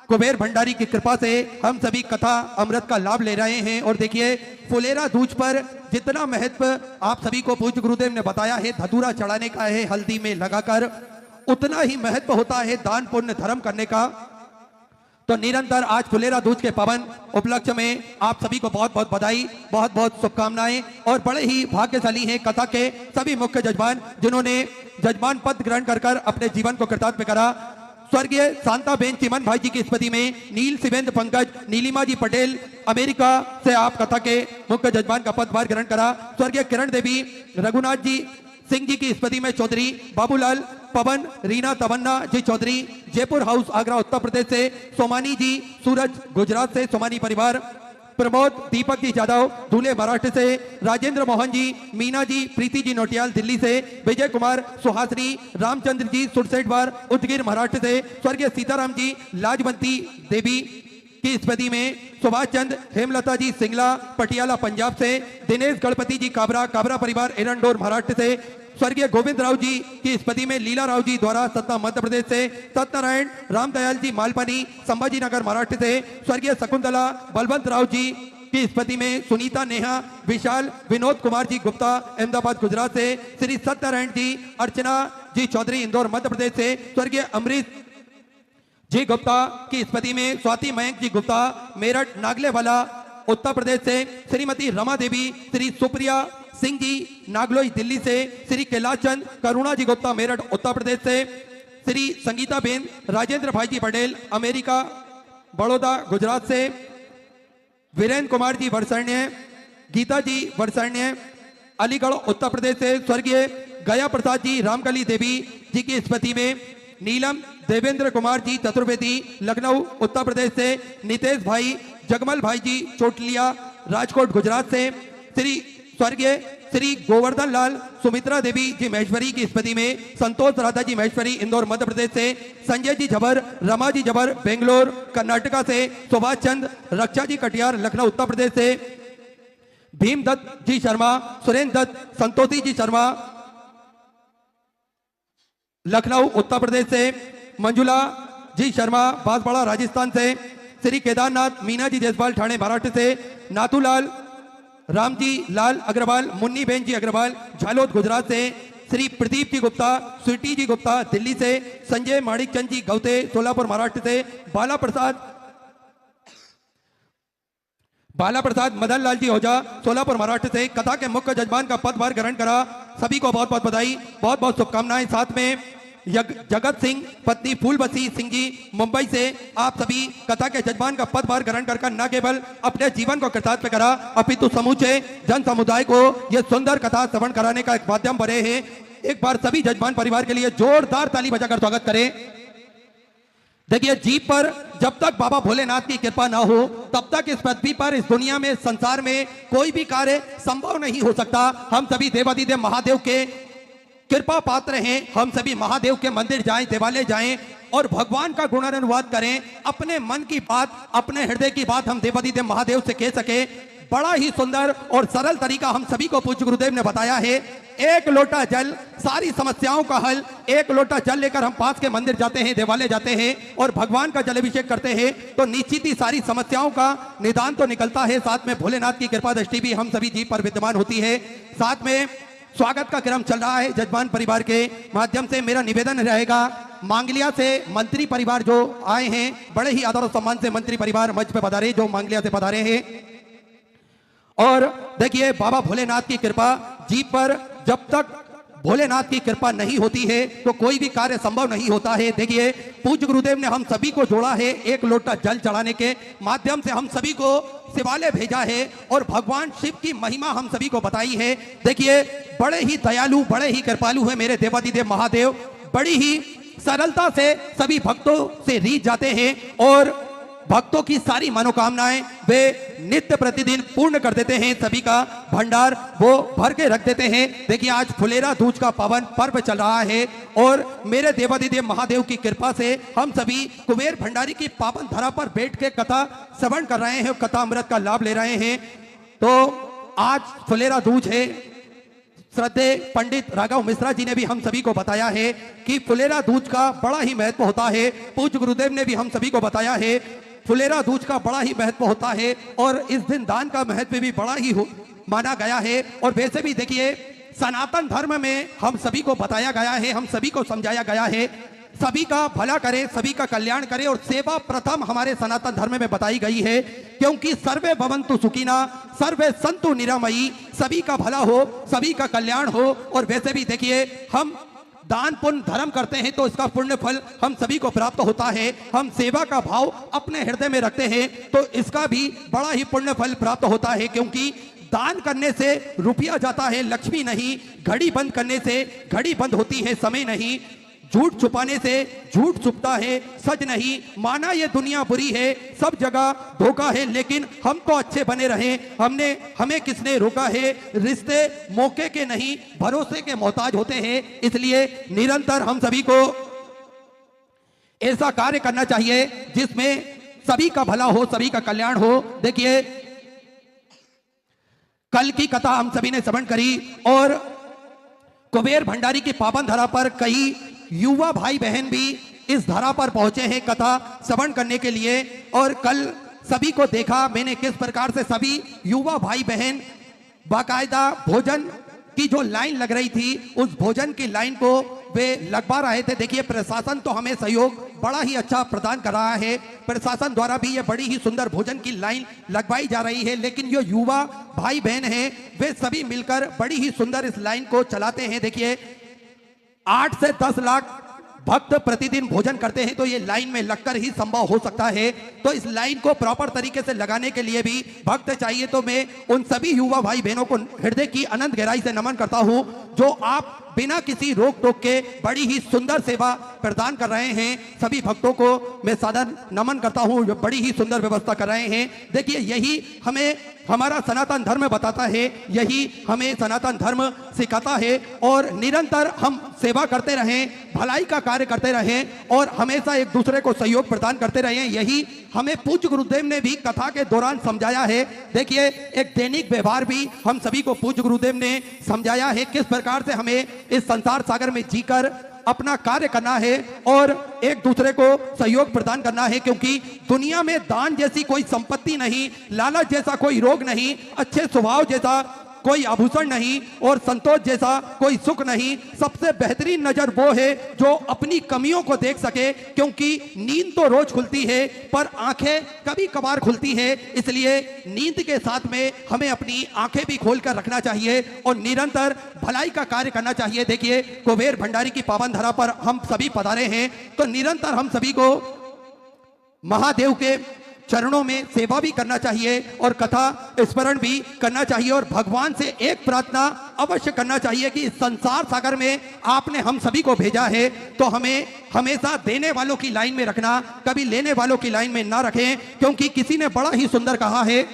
कुबेर भंडारी की कृपा से हम सभी कथा अमृत का लाभ ले रहे हैं और देखिए फुलेरा दूज पर जितना महत्व आप सभी को पूज्य गुरुदेव ने बताया है धतूरा चढ़ाने का है हल्दी में लगाकर, उतना ही महत्व होता है दान पुण्य धर्म करने का। तो निरंतर आज फुलेरा दूज के पावन उपलक्ष्य में आप सभी को बहुत बहुत बधाई, बहुत बहुत शुभकामनाएं और बड़े ही भाग्यशाली हैं कथा के सभी मुख्य जजमान जिन्होंने जजमान पद ग्रहण कर कर अपने जीवन को कृतार्थ में करा। स्वर्गीय शांताबेन चिमन भाई जी की स्मृति में नील शिवेंद्र पंकज नीलिमा जी पटेल अमेरिका से आप कथा के मुख्य जजमान का पदभार ग्रहण करा। स्वर्गीय किरण देवी रघुनाथ जी सिंह जी की स्मृति में चौधरी बाबूलाल पवन रीना तमन्ना जी चौधरी जयपुर हाउस आगरा उत्तर प्रदेश से, सोमानी जी सूरज गुजरात से सोमानी परिवार, प्रमोद दीपक जी जादव धुले महाराष्ट्र से, राजेंद्र मोहन जी मीना जी प्रीति जी नोटियाल दिल्ली से, विजय कुमार सुहासनी रामचंद्र जी सुरसेटवार उदगीर महाराष्ट्र से, स्वर्गीय सीताराम जी लाजवंती देवी की स्मृति में सुभाष चंद्र हेमलता जी सिंगला पटियाला पंजाब से, दिनेश गणपति जी काबरा परिवार एरंडोर महाराष्ट्र से, स्वर्गीय गोविंद राव जी की स्मृति में लीला राव जी द्वारा सत्ता मध्य प्रदेश से, सत्यनारायण रामदयाल जी मालपानी संभाजी नगर महाराष्ट्र से, स्वर्गीय शकुंतला बलवंत राव जी की स्मृति में सुनीता नेहा विशाल विनोद कुमार जी गुप्ता अहमदाबाद गुजरात से, श्री सत्यनारायण जी अर्चना जी चौधरी इंदौर मध्य प्रदेश से, स्वर्गीय अमरीश जी गुप्ता की स्मृति में स्वाति मयंक जी गुप्ता मेरठ नागलेवाला उत्तर प्रदेश से, श्रीमती रमा देवी श्री सुप्रिया सिंह जी नागलोई दिल्ली से, श्री कैलाश चंद करुणा जी गुप्ता मेरठ उत्तर प्रदेश से, श्री संगीता बेन राजेंद्र भाई जी पटेल अमेरिका बड़ौदा गुजरात से, वीरेंद्र कुमार जी वर्षण्य गीता जी वर्षण्य अलीगढ़ उत्तर प्रदेश से, स्वर्गीय गया प्रसाद जी रामकली देवी जी की स्मृति में नीलम देवेंद्र कुमार जी चतुर्वेदी लखनऊ उत्तर प्रदेश से, नितेश भाई जगमल भाई जी चोटलिया राजकोट गुजरात से, श्री स्वर्गीय श्री गोवर्धन लाल सुमित्रा देवी जी महेश्वरी की स्मृति में संतोष राधा जी महेश्वरी इंदौर मध्य प्रदेश से, संजय जी झबर, रमा जी झबर बेंगलोर कर्नाटका से, सुभाष चंद रक्षा जी कटियार लखनऊ उत्तर प्रदेश से, भीमदत्त जी शर्मा, सुरेंद्र दत्त संतोषी जी शर्मा लखनऊ उत्तर प्रदेश से, मंजुला जी शर्मा बांसवाड़ा राजस्थान से, श्री केदारनाथ मीना जी जयसवाल ठाणे महाराष्ट्र से, नाथूलाल रामजी लाल अग्रवाल मुन्नी बेन जी अग्रवाल झालोद गुजरात से, श्री प्रदीप जी गुप्ता स्वीटी जी गुप्ता दिल्ली से, संजय माणिक चंद जी गौते सोलापुर महाराष्ट्र से, बाला प्रसाद मदन लाल जी ओझा सोलापुर महाराष्ट्र से कथा के मुख्य जजमान का पदभार ग्रहण करा। सभी को बहुत बहुत बधाई, बहुत बहुत शुभकामनाएं। साथ में जगत सिंह पत्नी फूलबसी सिंह जी मुंबई से, आप सभी कथा के जजमान का पदभार ग्रहण कर न केवल अपने जीवन को कृतार्थ करा अपितु समूचे जन समुदाय को यह सुंदर कथा श्रवण कराने का एक माध्यम बने हैं। एक बार सभी जजमान परिवार के लिए जोरदार ताली बजाकर स्वागत करें। देखिए, जीप पर जब तक बाबा भोलेनाथ की कृपा ना हो तब तक इस पृथ्वी पर, इस दुनिया में, संसार में कोई भी कार्य संभव नहीं हो सकता। हम सभी देवाधिदेव महादेव के कृपा पात्र हैं। हम सभी महादेव के मंदिर जाएं, देवालय जाएं और भगवान का गुणानुवाद करें। अपने मन की बात, अपने हृदय की बात हम देवाधिदेव महादेव से कह सके। बड़ा ही सुंदर और सरल तरीका हम सभी को पूज्य गुरुदेव ने बताया है। एक लोटा जल, सारी समस्याओं का हल। एक लोटा जल लेकर हम पास के मंदिर जाते हैं, देवालय जाते हैं और भगवान का जलाभिषेक करते हैं तो निश्चित ही सारी समस्याओं का निदान तो निकलता है। साथ में भोलेनाथ की कृपा दृष्टि भी हम सभी जीव पर विद्यमान होती है। साथ में स्वागत का क्रम चल रहा है जजमान परिवार के माध्यम से। मेरा निवेदन रहेगा, मांगलिया से मंत्री परिवार जो आए हैं, बड़े ही आदर और सम्मान से मंत्री परिवार मंच पे पधारे, जो मांगलिया से पधारे हैं। और देखिए, बाबा भोलेनाथ की कृपा जीप पर, जब तक भोलेनाथ की कृपा नहीं होती है तो कोई भी कार्य संभव नहीं होता है। देखिए, पूज्य गुरुदेव ने हम सभी को जोड़ा है। एक लोटा जल चढ़ाने के माध्यम से हम सभी को शिवालय भेजा है और भगवान शिव की महिमा हम सभी को बताई है। देखिए, बड़े ही दयालु, बड़े ही कृपालु है मेरे देवाधिदेव महादेव। बड़ी ही सरलता से सभी भक्तों से रीझ जाते हैं और भक्तों की सारी मनोकामनाएं वे नित्य प्रतिदिन पूर्ण कर देते हैं। सभी का भंडार वो भर के रख देते हैं। देखिए, आज फुलेरा दूज का पावन पर्व चल रहा है और मेरे देवाधिदेव महादेव की कृपा से हम सभी कुबेर भंडारी की पावन धरा पर बैठ के कथा श्रवण कर रहे हैं, कथा अमृत का लाभ ले रहे हैं। तो आज फुलेरा दूज है। श्रद्धेय पंडित राघव मिश्रा जी ने भी हम सभी को बताया है कि फुलेरा दूज का बड़ा ही महत्व होता है। पूज्य गुरुदेव ने भी हम सभी को बताया है फुलेरा दूज का बड़ा ही महत्व होता है और इस दिन दान का महत्व भी बड़ा ही माना गया है। और वैसे भी देखिए, सनातन धर्म में हम सभी को बताया गया है, हम सभी को समझाया गया है, सभी का भला करे, सभी का कल्याण करे और सेवा प्रथम हमारे सनातन धर्म में बताई गई है। क्योंकि सर्वे भवन्तु सुखिना, सर्वे सन्तु निरामयी, सभी का भला हो, सभी का कल्याण हो। और वैसे भी देखिए, हम दान पुण्य धर्म करते हैं तो इसका पुण्य फल हम सभी को प्राप्त होता है। हम सेवा का भाव अपने हृदय में रखते हैं तो इसका भी बड़ा ही पुण्य फल प्राप्त होता है। क्योंकि दान करने से रुपया जाता है, लक्ष्मी नहीं। घड़ी बंद करने से घड़ी बंद होती है, समय नहीं। झूठ छुपाने से झूठ छुपता है, सच नहीं। माना ये दुनिया बुरी है, सब जगह धोखा है, लेकिन हम तो अच्छे बने रहे। हमें किसने रोका है? रिश्ते मौके के नहीं, भरोसे के मोहताज होते हैं। इसलिए निरंतर हम सभी को ऐसा कार्य करना चाहिए जिसमें सभी का भला हो, सभी का कल्याण हो। देखिए, कल की कथा हम सभी ने श्रवण करी और कुबेर भंडारी की पावन धरा पर कई युवा भाई बहन भी इस धरा पर पहुंचे हैं कथा श्रवण करने के लिए। और कल सभी को देखा मैंने किस प्रकार से सभी युवा भाई बहन बाकायदा भोजन की जो लाइन लग रही थी, उस भोजन की लाइन को वे लगवा रहे थे। देखिए, प्रशासन तो हमें सहयोग बड़ा ही अच्छा प्रदान कर रहा है। प्रशासन द्वारा भी ये बड़ी ही सुंदर भोजन की लाइन लगवाई जा रही है, लेकिन जो युवा भाई बहन हैं वे सभी मिलकर बड़ी ही सुंदर इस लाइन को चलाते हैं। देखिए, 8 से 10 लाख भक्त प्रतिदिन भोजन करते हैं तो ये लाइन में लगकर ही संभव हो सकता है। तो इस लाइन को प्रॉपर तरीके से लगाने के लिए भी भक्त चाहिए। तो मैं उन सभी युवा भाई बहनों को हृदय की अनंत गहराई से नमन करता हूं जो आप बिना किसी रोक टोक के बड़ी ही सुंदर सेवा प्रदान कर रहे हैं। सभी भक्तों को मैं सादर नमन करता हूं, जो बड़ी ही सुंदर व्यवस्था कर रहे हैं। देखिए, यही हमें हमारा सनातन धर्म बताता है, यही हमें सनातन धर्म सिखाता है। और निरंतर हम सेवा करते रहें, भलाई का कार्य करते रहें और हमेशा एक दूसरे को सहयोग प्रदान करते रहें। यही हमें पूज्य गुरुदेव ने भी कथा के दौरान समझाया है। देखिए, एक दैनिक व्यवहार भी हम सभी को पूज्य गुरुदेव ने समझाया है, किस प्रकार से हमें इस संसार सागर में जीकर अपना कार्य करना है और एक दूसरे को सहयोग प्रदान करना है। क्योंकि दुनिया में दान जैसी कोई संपत्ति नहीं, लालच जैसा कोई रोग नहीं, अच्छे स्वभाव जैसा कोई आभूषण नहीं और संतोष जैसा कोई सुख नहीं। सबसे बेहतरीन नजर वो है जो अपनी कमियों को देख सके, क्योंकि नींद तो रोज खुलती है पर आंखें कभी कभार खुलती है। इसलिए नींद के साथ में हमें अपनी आंखें भी खोलकर रखना चाहिए और निरंतर भलाई का कार्य करना चाहिए। देखिए, कुबेर भंडारी की पावन धरा पर हम सभी पधारे हैं, तो निरंतर हम सभी को महादेव के चरणों में सेवा भी करना चाहिए और कथा स्मरण भी करना चाहिए और भगवान से एक प्रार्थना अवश्य करना चाहिए कि इस संसार सागर में आपने हम सभी को भेजा है, तो हमें हमेशा देने वालों की लाइन में रखना, कभी लेने वालों की लाइन में ना रखें। क्योंकि किसी ने बड़ा ही सुंदर कहा है,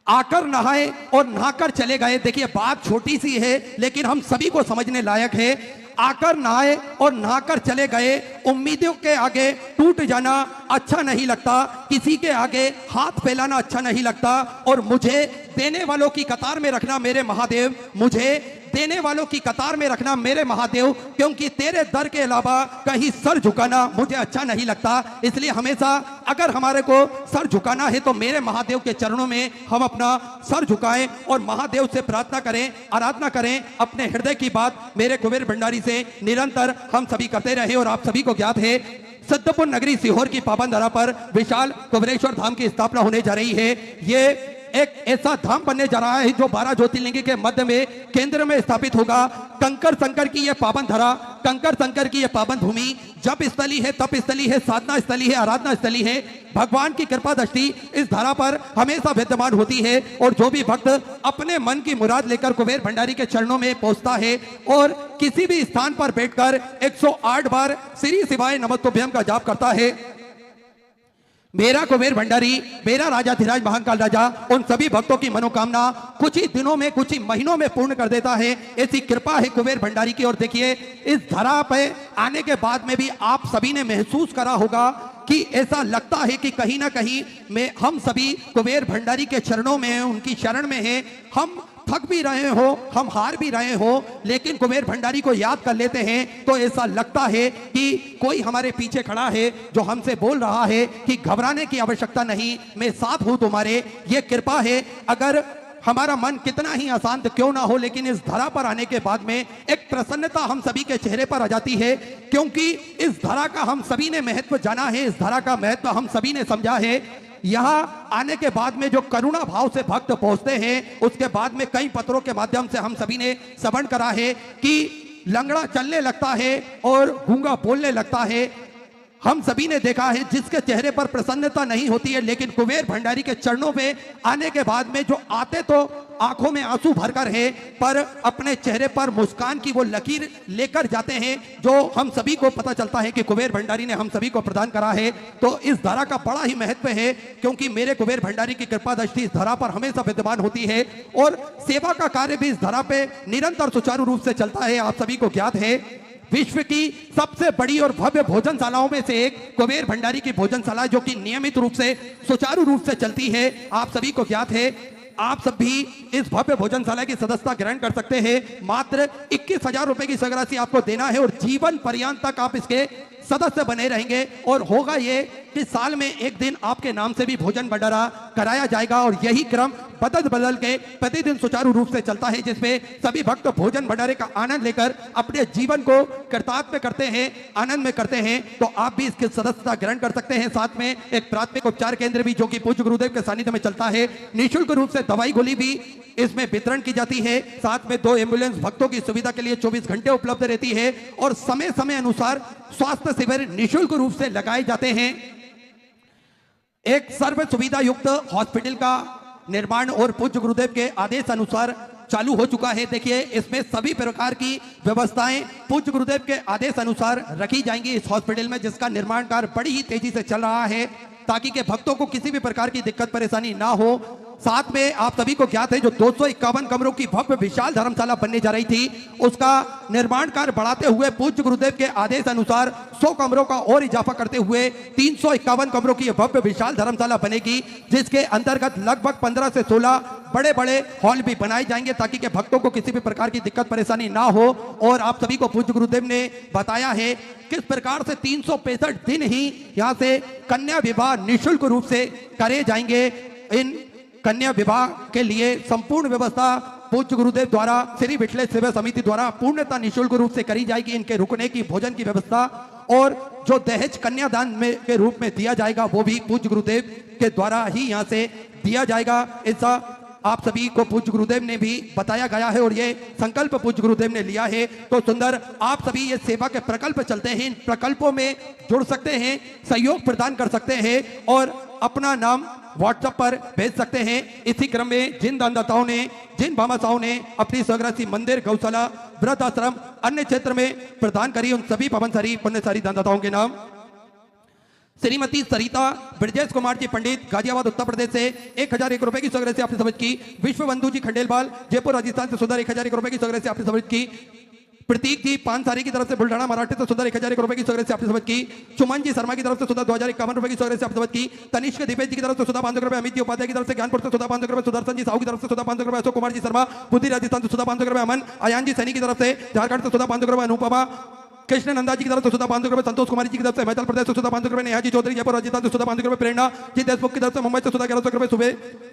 आकर नहाए और नहाकर चले गए। देखिए, बात छोटी सी है लेकिन हम सभी को समझने लायक है। आकर नहाए और नहाकर चले गए, उम्मीदों के आगे टूट जाना अच्छा नहीं लगता, किसी के आगे हाथ फैलाना अच्छा नहीं लगता। और मुझे देने वालों की कतार में रखना मेरे महादेव, मुझे देने वालों की कतार में रखना मेरे महादेव, क्योंकि तेरे दर के अलावा कहीं सर झुकाना मुझे अच्छा नहीं लगता। इसलिए हमेशा अगर हमारे को सर झुकाना है तो मेरे महादेव के चरणों में हम अपना सर झुकाएं और महादेव से प्रार्थना करें, आराधना करें। अपने हृदय की बात मेरे कुबेर भंडारी से निरंतर हम सभी करते रहे। और आप सभी को ज्ञात है, सिद्धपुर नगरी सीहोर की पावन धरा पर विशाल कुबेरेश्वर धाम की स्थापना होने जा रही है। ये एक ऐसा धाम बनने जा रहा है जो 12 ज्योतिर्लिंग के मध्य में केंद्र में स्थापित होगा। कंकर शंकर की यह पावन धरा, कंकर शंकर की यह पावन भूमि जप स्थली है, तप स्थली है, साधना स्थली है, आराधना स्थली है। भगवान की कृपा दृष्टि इस धरा पर हमेशा विद्यमान होती है और जो भी भक्त अपने मन की मुराद लेकर कुबेर भंडारी के चरणों में पहुंचता है और किसी भी स्थान पर बैठकर 108 बार श्री शिवाय नमस्तुभ्यम का जाप करता है, मेरा कुबेर भंडारी, मेरा राजाधिराज महाकाल राजा उन सभी भक्तों की मनोकामना कुछ ही दिनों में, कुछ ही महीनों में पूर्ण कर देता है। ऐसी कृपा है कुबेर भंडारी की। और देखिए, इस धरा पे आने के बाद में भी आप सभी ने महसूस करा होगा कि ऐसा लगता है कि कहीं ना कहीं में हम सभी कुबेर भंडारी के चरणों में हैं, उनकी शरण में हैं। हम थक भी रहे हो, हम हार भी रहे हो, लेकिन कुबेर भंडारी को याद कर लेते हैं तो ऐसा लगता है कि कोई हमारे पीछे खड़ा है जो हमसे बोल रहा है कि घबराने की आवश्यकता नहीं, मैं साथ हूं तुम्हारे। ये कृपा है। अगर हमारा मन कितना ही अशांत क्यों ना हो, लेकिन इस धरा पर आने के बाद में एक प्रसन्नता हम सभी के चेहरे पर आ जाती है, क्योंकि इस धरा का हम सभी ने महत्व जाना है, इस धरा का महत्व हम सभी ने समझा है। यहाँ आने के बाद में जो करुणा भाव से भक्त पहुंचते हैं, उसके बाद में कई पत्रों के माध्यम से हम सभी ने श्रवण करा है कि लंगड़ा चलने लगता है और गूंगा बोलने लगता है। हम सभी ने देखा है जिसके चेहरे पर प्रसन्नता नहीं होती है, लेकिन कुबेर भंडारी के चरणों में आने के बाद में जो आते तो आंखों में आंसू भरकर है, पर अपने चेहरे पर मुस्कान की वो लकीर लेकर जाते हैं, जो हम सभी को पता चलता है कि कुबेर भंडारी ने हम सभी को प्रदान करा है। तो इस धरा का बड़ा ही महत्व है, क्योंकि मेरे कुबेर भंडारी की कृपा दृष्टि इस धरा पर हमेशा विद्यमान होती है और सेवा का कार्य भी इस धरा पे निरंतर सुचारू रूप से चलता है। आप सभी को ज्ञात है, विश्व की सबसे बड़ी और भव्य भोजनशालाओं में से एक कुबेर भंडारी की भोजनशाला, जो कि नियमित रूप से सुचारू रूप से चलती है। आप सभी को ज्ञात है, आप सब भी इस भव्य भोजनशाला की सदस्यता ग्रहण कर सकते हैं। मात्र 21,000 रुपए की सगरासी आपको देना है और जीवन पर्यंत तक आप इसके सदस्य बने रहेंगे। और होगा ये कि साल में एक दिन आपके नाम से भी भोजन भंडारा कराया जाएगा और यही क्रम बदल बदल के प्रतिदिन सुचारू रूप से चलता है, जिसमें सभी भक्त भोजन भंडारे का आनंद लेकर अपने जीवन को कृतार्थ करते हैं, आनंद में करते हैं। तो आप भी इसकी सदस्यता ग्रहण कर सकते हैं। साथ में एक प्राथमिक उपचार केंद्र भी, जो कि पूज्य गुरुदेव के सानिध्य में चलता है, निःशुल्क रूप से दवाई गोली भी इसमें वितरण की जाती है। साथ में 2 एम्बुलेंस भक्तों की सुविधा के लिए 24 घंटे उपलब्ध रहती है और समय समय अनुसार स्वास्थ्य शिविर निःशुल्क रूप से लगाए जाते हैं। एक सर्व सुविधा युक्त हॉस्पिटल का निर्माण और पूज्य गुरुदेव के आदेश अनुसार चालू हो चुका है। देखिए इसमें सभी प्रकार की व्यवस्थाएं पूज्य गुरुदेव के आदेश अनुसार रखी जाएंगी इस हॉस्पिटल में, जिसका निर्माण कार्य बड़ी ही तेजी से चल रहा है ताकि के भक्तों को किसी भी प्रकार की दिक्कत परेशानी ना हो। साथ में आप सभी को ज्ञात है जो 251 कमरों की भव्य विशाल धर्मशाला बनने जा रही थी, उसका निर्माण कार्य बढ़ाते हुए पूज्य गुरुदेव के आदेश अनुसार 100 कमरों का और इजाफा करते हुए 351 कमरों की भव्य विशाल धर्मशाला बनेगी, जिसके अंतर्गत लगभग 15 से 16 बड़े बड़े हॉल भी बनाए जाएंगे ताकि के भक्तों को किसी भी प्रकार की दिक्कत परेशानी ना हो। और आप सभी को पूज्य गुरुदेव ने बताया है किस प्रकार से 365 दिन ही यहाँ से कन्या विवाह निःशुल्क रूप से करे जाएंगे। इन कन्या विवाह के लिए संपूर्ण व्यवस्था पूज्य गुरुदेव द्वारा श्री विठलेश सेवा समिति द्वारा पूर्णतः निःशुल्क रूप से करी जाएगी। इनके रुकने की, भोजन की व्यवस्था और जो दहेज कन्यादान में के रूप में दिया जाएगा वो भी पूज्य गुरुदेव के द्वारा ही यहाँ से दिया जाएगा। ऐसा आप सभी को पूज्य गुरुदेव ने भी बताया गया है और ये संकल्प पूज्य गुरुदेव ने लिया है। तो सुंदर आप सभी ये सेवा के प्रकल्प चलते हैं, इन प्रकल्पों में जुड़ सकते हैं, सहयोग प्रदान कर सकते हैं और अपना नाम व्हाट्सएप पर भेज सकते हैं। इसी क्रम में जिन दानदाताओं ने, जिन भामाशाहों ने अपनी स्वग्रासी मंदिर, गौशाला, वृद्ध आश्रम, अन्य क्षेत्र में प्रदान करी, उन सभी पवनसारी पुण्यसारी दानदाताओं के नाम श्रीमती सरिता ब्रजेश कुमार जी पंडित, गाजियाबाद उत्तर प्रदेश से 1001 रुपए की स्वग्रह से आपने समझ की। विश्व बंधु जी खंडेलवाल, जयपुर राजस्थान से सुंदर 1001 रुपए की स्वग्रह से आपने समझ की। प्रतीक जी पानसारी की तरफ से बुल्ढाना महाराष्ट्र से सुंदर 1001 रुपए की स्वग्रह से आपने समझ की। चुमन जी शर्मा की तरफ से सुंदर 2051 रुपए की स्वग्रह से आपने समझ की। तनिष्क दीपेश जी की तरफ से सुधा 500 रुपए, अमित जी उपाध्याय की तरफ से ज्ञानपुर से सुधा 500 रुपए, सुदर्शन जी साहू की तरफ से सुधा 500 रुपए, अशोक कुमार जी शर्मा बुद्धि राजस्थान से सुधा 500 रुपए, अमन आयान जी सैनी की तरफ से झारखंड से सुधा 500 रुपए, अनुपमा कृष्ण नंदा जी की तरफ से सुधा 500 रुपए, संतोष कुमारी जी की तरफ से हिमाचल प्रदेश से सुधा 500 रुपए, नेहा जी चौधरी जयपुर राजस्थान से सुधा 500 रुपए, प्रेरणा जी देशमुख की तरफ से मुंबई से सुधा 1100 रुपए,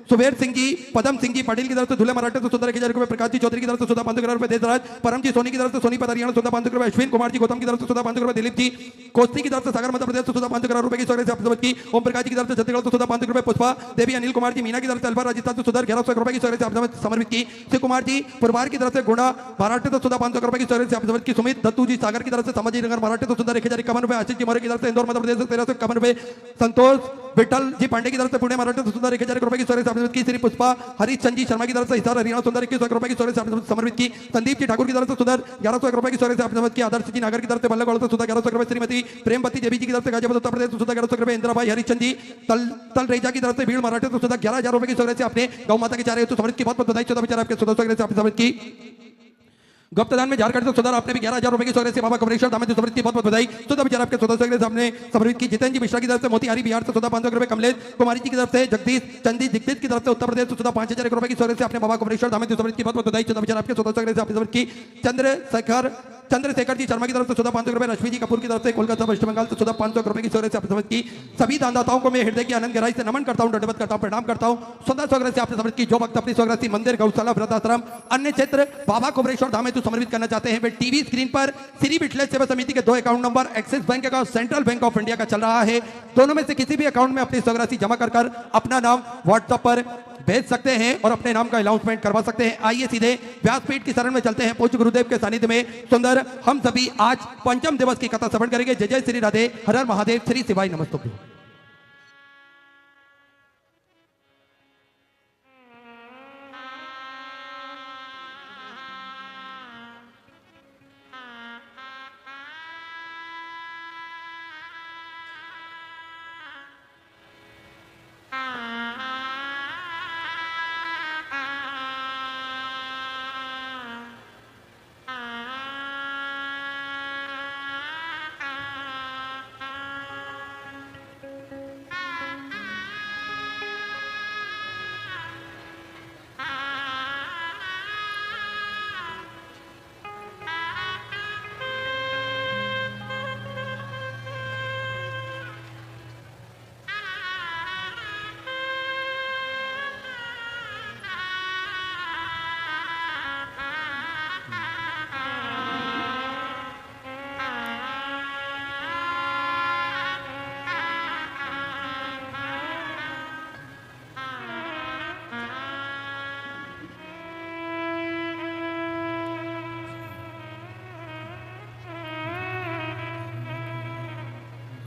सुबेर सिंह जी, पदम सिंह जी पटेल की तरफ से धुले मराठा से सुधा 1000 रुपए, प्रकाश जी चौधरी की तरफ से सुधा 500 रुपए, देशराज परम जी सोनी की तरफ से सोनीपत हरियाणा सुधा 500 रुपए, अश्विन कुमार जी गौतम की तरफ से सुधा 500 रुपए, दिलीप जी कोस्ती की तरफ से सागर मध्य प्रदेश से सुधा 500 रुपए की स्वग्रह से आपने समझ की। ओम प्रकाश जी की तरफ से छत्तीसगढ़ से सुधा 500 रुपए, पुष्पा देवी अनिल कुमार जी मीना की तरफ से अलवर राजस्थान से सुधा 1100 रुपए की स्वग्रह से आपने समर्पित की। शिव कुमार जी पुरवार की तरफ से गुणा महाराष्ट्र से सुधा 500 रुपए की स्वग्रह से आपने समझ की। सुमित दत्तू जी सागर की तरफ से समाजी नगर महाराष्ट्र से सुधा 1051 रुपए, आशीष जी मौर्य की तरफ से इंदौर मध्य प्रदेश से 1351 रुपए, संतोष विठल जी पांडे की तरफ से पुणे महाराष्ट्र से सुंदर 1001 रुपए की स्वग्रह से आपने की। श्री पुष्पा हरिचंद जी शर्मा की तरफ से हिसार हरियाणा सुंदर 21 रुपए की स्वग्रह से आपने समर्पित की। संदीप जी ठाकुर की तरफ से सुंदर 1100 रुपए की स्वग्रह से आपने समर्पित की। आदर्श जी नागर की तरफ से बल्लभगढ़ से सुंदर 1100 रुपए, श्रीमती प्रेमवती देवी जी की तरफ से गाजियाबाद उत्तर प्रदेश से सुंदर 1100 रुपए, इंदिराबाई हरिचंद जी तलरेजा की तरफ से भीड़ महाराष्ट्र से सुंदर 11000 रुपए की स्वग्रह से आपने गौ माता के चारे समर्पित की। बहुत बहुत बधाई। 14 विचार आपके स्वग्रह से आपने समर्पित की। गुप्तदान में झारखंड से सुधार आपने भी 11000 रुपए की स्वग्रह से बाबा कमलेश्वर धाम में समर्पित की। बहुत बहुत बधाई। 14 विचार आपके स्वग्रह से आपने समर्पित की। जितेंद्र जी मिश्रा की तरफ से मोतिहारी बिहार से सुधा 500 रुपए, कमलेश कुमारी जी की तरफ से जगदीश चंदी दीक्षित की तरफ से उत्तर प्रदेश से सुधा 5000 रुपए की स्वग्रह से आपने बाबा कमलेश्वर धाम में समर्पित की। बहुत बहुत बधाई। 14 विचार आपके स्वग्रह से आपने समर्पित की। चंद्रशेखर जी शर्मा की तरफ से सुधा 500 रुपए, रश्मि जी कपूर की तरफ से कोलकाता पश्चिम बंगाल से सुधा 500 रुपए की स्वग्रह से आपने समर्पित की। सभी दानदाताओं को मैं हृदय की आनंद गहराई से नमन करता हूं, दंडवत करता हूं, प्रणाम करता हूं। सुंदर स्वग्रह से आपने समर्पित की। जो भक्त अपनी स्वग्रह मंदिर, गौशाला, वृद्धाश्रम, अन्य क्षेत्र बाबा कुमरेश्वर धाम में समर्पित करना चाहते हैं वे टीवी स्क्रीन पर श्री विठलेश सेवा समिति के 2 अकाउंट नंबर एक्सिस बैंक का, सेंट्रल बैंक ऑफ इंडिया का चल रहा है। दोनों में से किसी भी अकाउंट में अपनी स्वग्रह जमा कर अपना नाम व्हाट्सएप पर भेज सकते हैं और अपने नाम का अनाउंसमेंट करवा सकते हैं। आइए सीधे व्यासपीठ की शरण में चलते हैं। पूज्य गुरुदेव के सानिध्य में सुंदर हम सभी आज पंचम दिवस की कथा श्रवण करेंगे। जय जय श्री राधे, हर हर महादेव, श्री शिवाय नमस्तुभ्यं।